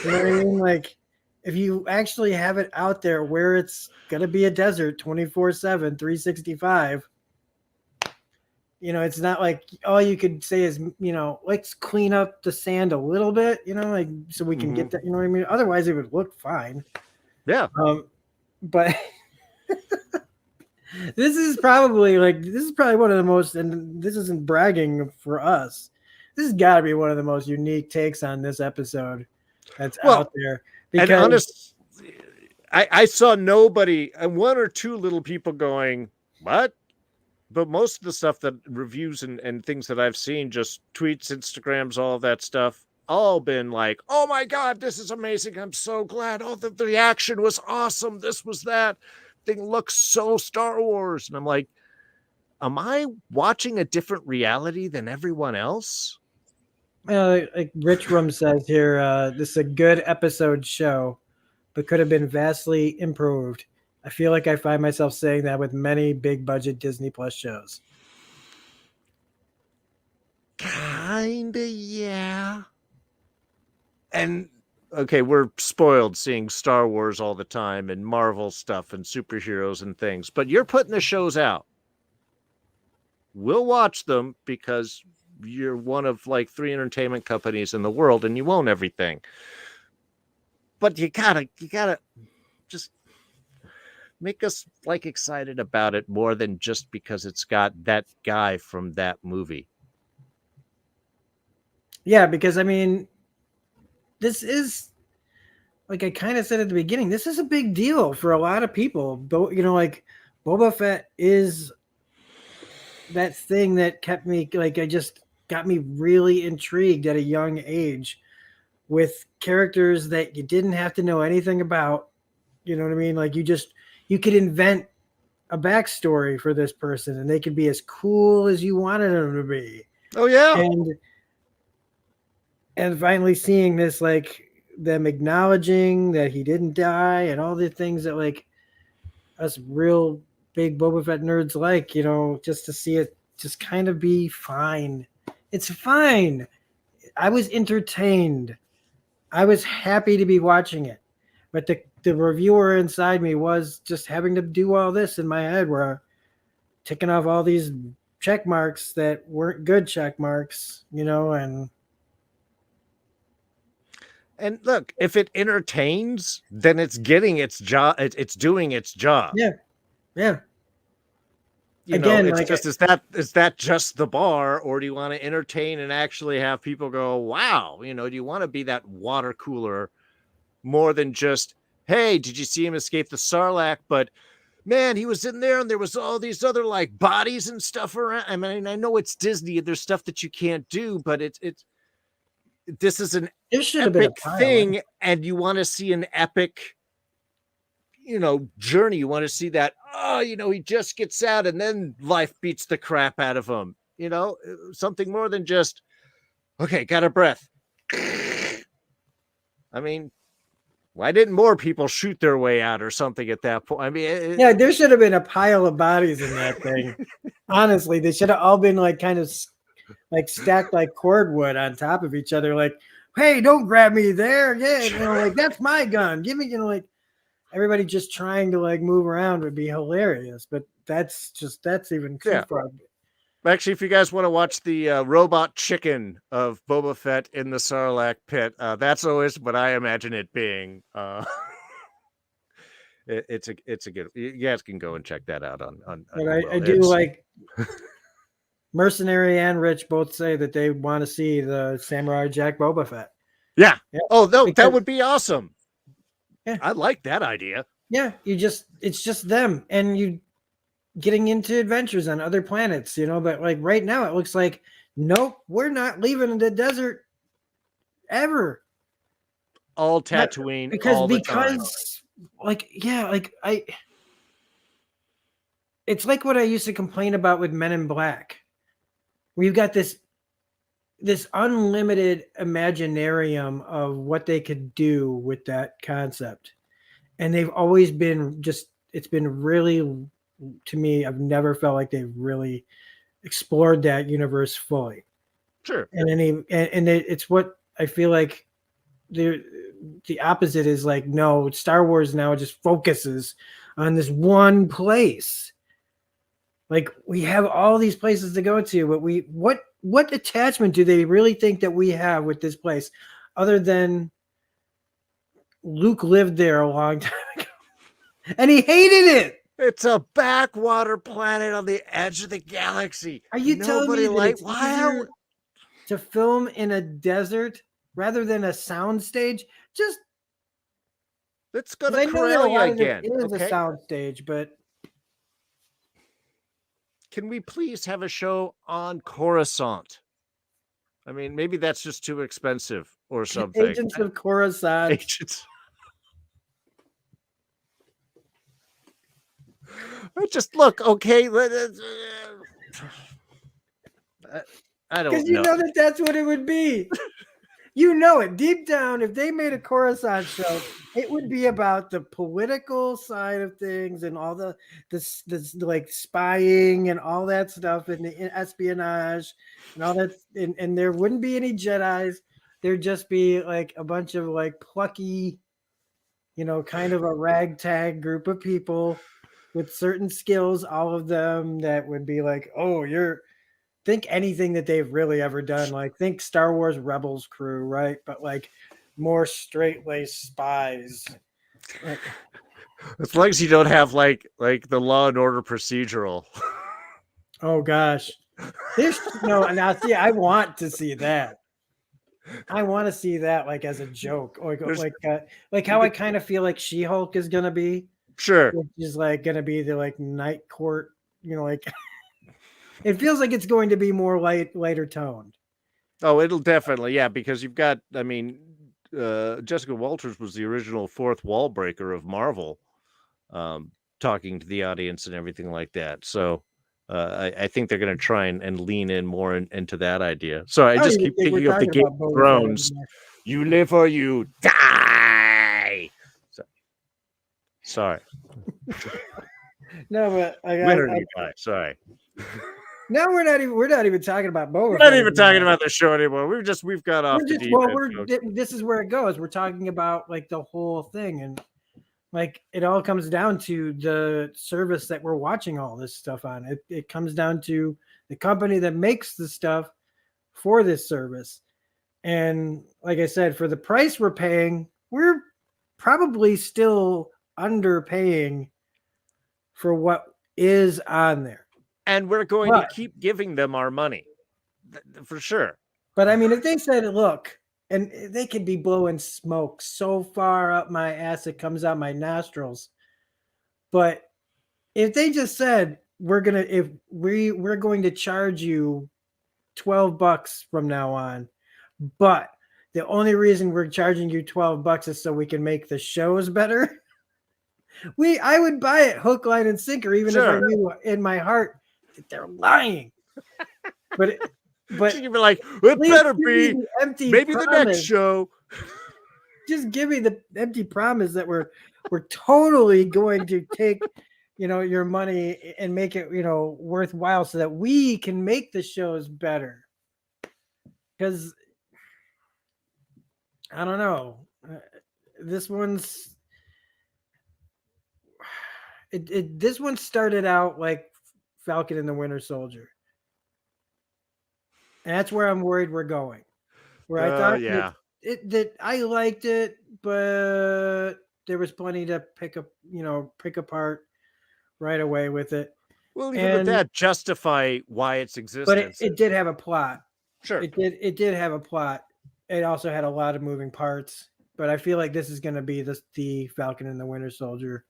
You know what I mean? Like, if you actually have it out there where it's going to be a desert 24/7, 365, it's not like all you could say is, let's clean up the sand a little bit, like so we can get that, you know what I mean? Otherwise, it would look fine. Yeah. But this is probably one of the most, and this isn't bragging for us, this has got to be one of the most unique takes on this episode that's out there. Because, and honest, I saw nobody, and 1 or 2 little people going, what? But most of the stuff that reviews and things that I've seen, just tweets, Instagrams, all of that stuff, all been like, oh my God, this is amazing. I'm so glad. Oh, the reaction was awesome. This was that. Thing looks so Star Wars. And I'm like, am I watching a different reality than everyone else? Like Rich Room says here, this is a good episode show, but could have been vastly improved. I feel like I find myself saying that with many big budget Disney Plus shows. Kinda, yeah. And okay, we're spoiled seeing Star Wars all the time and Marvel stuff and superheroes and things, but you're putting the shows out. We'll watch them because you're one of like 3 entertainment companies in the world and you own everything. but you gotta just make us like excited about it more than just because it's got that guy from that movie. Yeah, because I mean, this is like I kind of said at the beginning, this is a big deal for a lot of people. But like Boba Fett is that thing that kept me like I just got me really intrigued at a young age with characters that you didn't have to know anything about. You know what I mean? Like you could invent a backstory for this person and they could be as cool as you wanted them to be. Oh yeah. And finally seeing this, like them acknowledging that he didn't die and all the things that like us real big Boba Fett nerds like, just to see it just kind of be fine. It's fine. I was entertained. I was happy to be watching it. But the reviewer inside me was just having to do all this in my head where ticking off all these check marks that weren't good check marks, And look, if it entertains, then it's getting its job. It's doing its job. Yeah. Again, it's like just is that just the bar, or do you want to entertain and actually have people go, wow, do you want to be that water cooler more than just, hey, did you see him escape the Sarlacc? But man, he was in there and there was all these other like bodies and stuff around. I mean, I know it's Disney and there's stuff that you can't do, but this is an epic thing, and you want to see an epic, journey. You want to see that, he just gets out and then life beats the crap out of him. Something more than just, okay, got a breath. I mean, why didn't more people shoot their way out or something at that point? I mean, yeah, there should have been a pile of bodies in that thing. Honestly, they should have all been like kind of like stacked like cordwood on top of each other. Like, hey, don't grab me there. Yeah, like that's my gun. Give me, like everybody just trying to like move around would be hilarious. But that's even too far. Actually, if you guys want to watch the robot chicken of Boba Fett in the Sarlacc pit, that's always what I imagine it being. It's a good. You guys can go and check that out on. But I do like Mercenary and Rich both say that they want to see the Samurai Jack Boba Fett. Yeah. Oh no, that would be awesome. Yeah, I like that idea. Yeah, it's just them and you getting into adventures on other planets, but like right now it looks like, nope, we're not leaving the desert ever. All Tatooine, because like, yeah, like it's like what I used to complain about with Men in Black. We've got this unlimited imaginarium of what they could do with that concept. And they've always been it's been really, to me, I've never felt like they've really explored that universe fully. Sure. And it's what I feel like the opposite is like, no, Star Wars now just focuses on this one place. Like we have all these places to go to, but what attachment do they really think that we have with this place other than Luke lived there a long time ago and he hated it? It's a backwater planet on the edge of the galaxy. Are you telling me that it's easier to film in a desert rather than a soundstage? Just let's go to Corellia again. It is a soundstage, but can we please have a show on Coruscant? I mean, maybe that's just too expensive or something. Agents of Coruscant. Agents. Just look, okay. I don't know. Because you know that's what it would be. You know it deep down. If they made a Coruscant show, it would be about the political side of things and all the like spying and all that stuff and the espionage and all that. And there wouldn't be any Jedis. There'd just be like a bunch of like plucky, kind of a ragtag group of people with certain skills, all of them that would be like, oh, think anything that they've really ever done. Like think Star Wars Rebels crew, right? But like more straight-laced spies. As long as you don't have like the Law and Order procedural. Oh gosh, now see, I want to see that. I want to see that like as a joke, or like how I kind of feel like She-Hulk is gonna be. Sure, which is like gonna be the like night court. Like it feels like it's going to be more lighter toned. Oh, it'll definitely, yeah, because you've got, I mean, Jessica Walters was the original fourth wall breaker of Marvel, talking to the audience and everything like that. So I think they're going to try and lean in more into that idea. So I just keep thinking of the Game of Thrones. You live or you die. So, sorry. No, but winner you die. Sorry. No, we're not even talking about Boba. We're not even talking about the show anymore. We've got off the deep end. This is where it goes. We're talking about like the whole thing, and like it all comes down to the service that we're watching all this stuff on. It comes down to the company that makes the stuff for this service. And like I said, for the price we're paying, we're probably still underpaying for what is on there. And we're going to keep giving them our money for sure. But I mean, if they said, look, and they could be blowing smoke so far up my ass it comes out my nostrils. But if they just said we're going to charge you $12 from now on, but the only reason we're charging you $12 is so we can make the shows better. I would buy it hook, line, and sinker, even if I knew in my heart that they're lying. But you'd be like, it better be maybe the next show. Just give me the empty promise that we're totally going to take your money and make it worthwhile so that we can make the shows better. Because I don't know, this one's this one started out like Falcon and the Winter Soldier. And that's where I'm worried we're going. Where I thought that I liked it, but there was plenty to pick apart right away with it. Well, even with that, justify why its existence. But it did have a plot. Sure. It did have a plot. It also had a lot of moving parts. But I feel like this is going to be the Falcon and the Winter Soldier.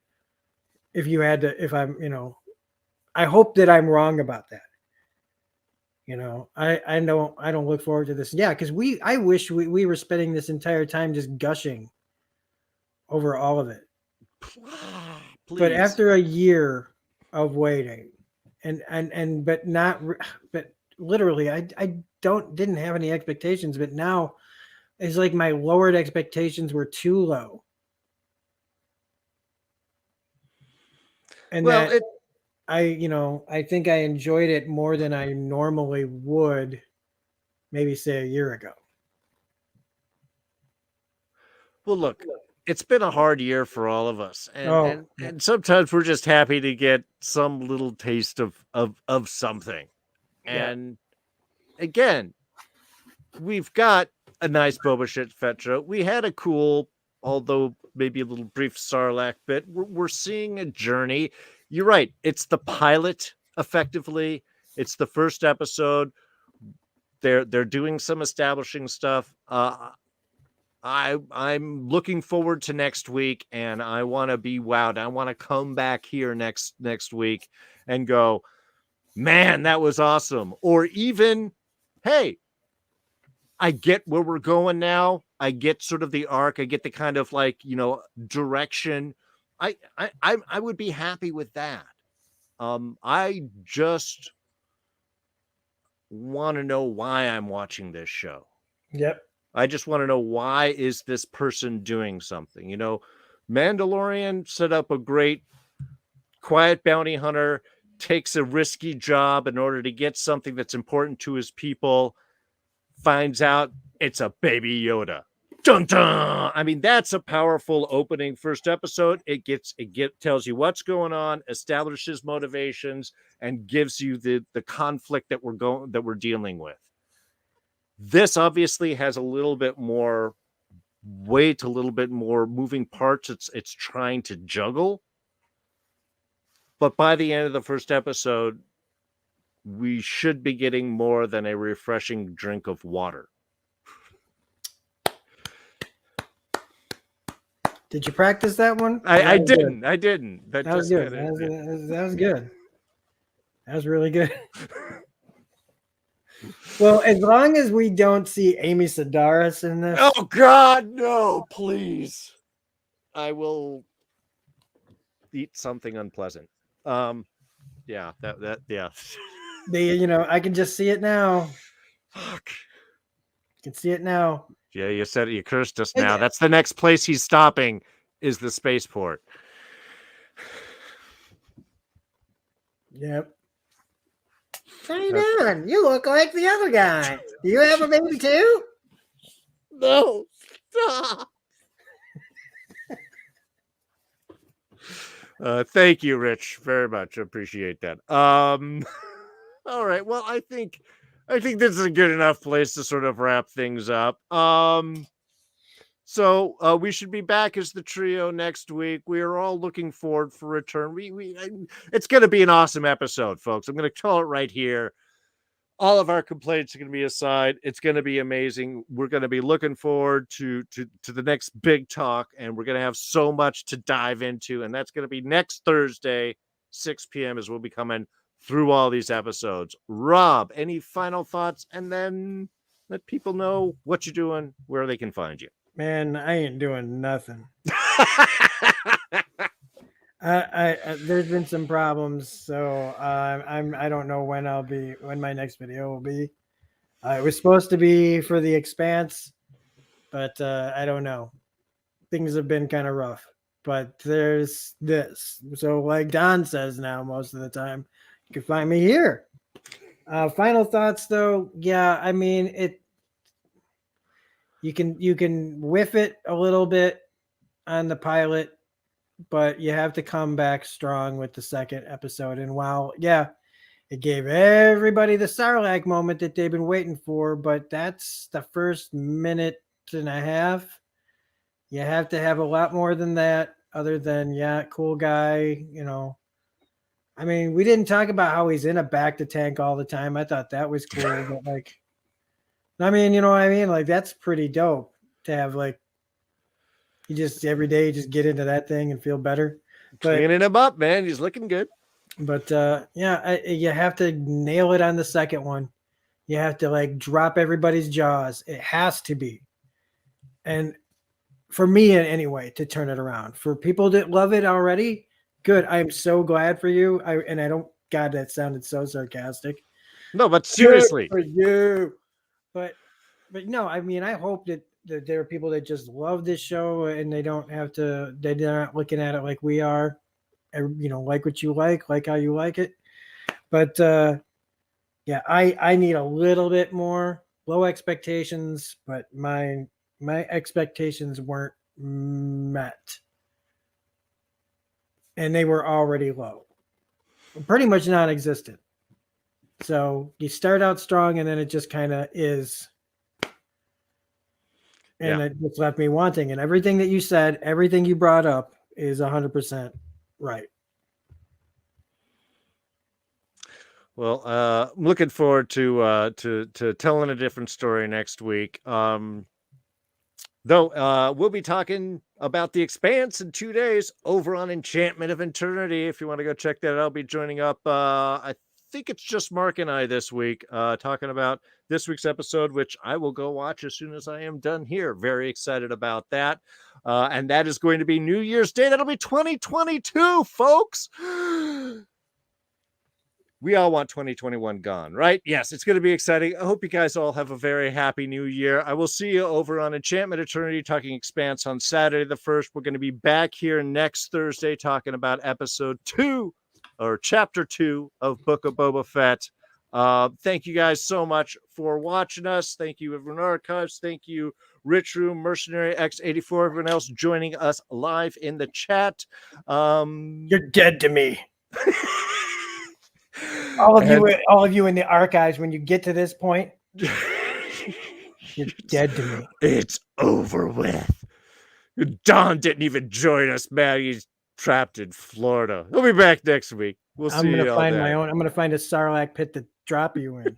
I hope that I'm wrong about that. I don't look forward to this. Yeah, because I wish we were spending this entire time just gushing over all of it. Please. But after a year of waiting, but literally, I didn't have any expectations, but now it's like my lowered expectations were too low. And I think I enjoyed it more than I normally would, maybe say a year ago. Well, look, it's been a hard year for all of us, and sometimes we're just happy to get some little taste of something. And again, we've got a nice Boba Fett show. We had a cool, although maybe a little brief Sarlacc bit. We're seeing a journey. You're right. It's the pilot, effectively. It's the first episode. They're doing some establishing stuff. I'm looking forward to next week, and I want to be wowed. I want to come back here next week and go, man, that was awesome. Or even, hey, I get where we're going now. I get sort of the arc. I get the kind of direction. I would be happy with that. I just want to know why I'm watching this show. Yep. I just want to know, why is this person doing something? Mandalorian set up a great quiet bounty hunter, takes a risky job in order to get something that's important to his people, finds out it's a baby Yoda. Dun dun! I mean, that's a powerful opening first episode. It tells you what's going on, establishes motivations, and gives you the conflict that we're dealing with. This obviously has a little bit more weight, a little bit more moving parts. It's trying to juggle. But by the end of the first episode, we should be getting more than a refreshing drink of water. Did you practice that one? I didn't. I didn't. That was good. That was good. That was really good. Well, as long as we don't see Amy Sedaris in this. Oh God, no! Please, I will eat something unpleasant. Yeah, yeah. I can just see it now. Fuck. You can see it now. Yeah, you said it. You cursed us now. That's the next place he's stopping. Is the spaceport. Yep. How you doing? You look like the other guy. Do you have a baby too? No. Stop. Thank you, Rich, very much. Appreciate that. All right. Well, I think this is a good enough place to sort of wrap things up. So we should be back as the trio next week. We are all looking forward for return. It's going to be an awesome episode, folks. I'm going to tell it right here. All of our complaints are going to be aside. It's going to be amazing. We're going to be looking forward to the next big talk, and we're going to have so much to dive into, and that's going to be next Thursday, 6 p.m. as we'll be coming through all these episodes. Rob, any final thoughts? And then let people know what you're doing, where they can find you. Man, I ain't doing nothing. There's been some problems, so I don't know when my next video will be. It was supposed to be for the Expanse, but I don't know. Things have been kind of rough, but there's this. So like Don says now, most of the time, you can find me here. Final thoughts, though. Yeah, I mean You can whiff it a little bit on the pilot, but you have to come back strong with the second episode. And while, yeah, it gave everybody the Sarlacc moment that they've been waiting for, but that's the first minute and a half. You have to have a lot more than that, other than, yeah, cool guy, I mean, we didn't talk about how he's in a bacta tank all the time. I thought that was cool, but like, I mean, you know what I mean? Like, that's pretty dope to have, like, you just every day just get into that thing and feel better. Cleaning him up, man. He's looking good. But you have to nail it on the second one. You have to like drop everybody's jaws. It has to be. And for me anyway, to turn it around. For people that love it already, good. I'm so glad for you. God, that sounded so sarcastic. No, but seriously. Good for you. But no, I mean, I hope that there are people that just love this show and they're not looking at it like we are, like what you like how you like it. But yeah, I need a little bit more. Low expectations, but my expectations weren't met. And they were already low. Pretty much non-existent. So you start out strong and then it just kind of is. And it just left me wanting. And everything that you said, everything you brought up is 100% right. Well, I'm looking forward to telling a different story next week. Though we'll be talking about The Expanse in 2 days over on Enchantment of Eternity. If you want to go check that out, I'll be joining up. I think it's just Mark and I this week talking about this week's episode, which I will go watch as soon as I am done here. Very excited about that. And that is going to be New Year's Day. That'll be 2022, folks. We all want 2021 gone, right? Yes, it's going to be exciting. I hope you guys all have a very happy new year. I will see you over on Enchantment Eternity talking Expanse on Saturday the 1st. We're going to be back here next Thursday talking about episode 2 or chapter 2 of Book of Boba Fett. Thank you guys so much for watching us. Thank you, everyone Archives. Thank you, Rich Room, Mercenary X84, everyone else joining us live in the chat. You're dead to me. All of you in the archives, when you get to this point, You're dead to me. It's over with. Don didn't even join us, man. He's trapped in Florida. He'll be back next week. We'll see I'm gonna you all find then. my own. I'm gonna find a Sarlacc pit to drop you in.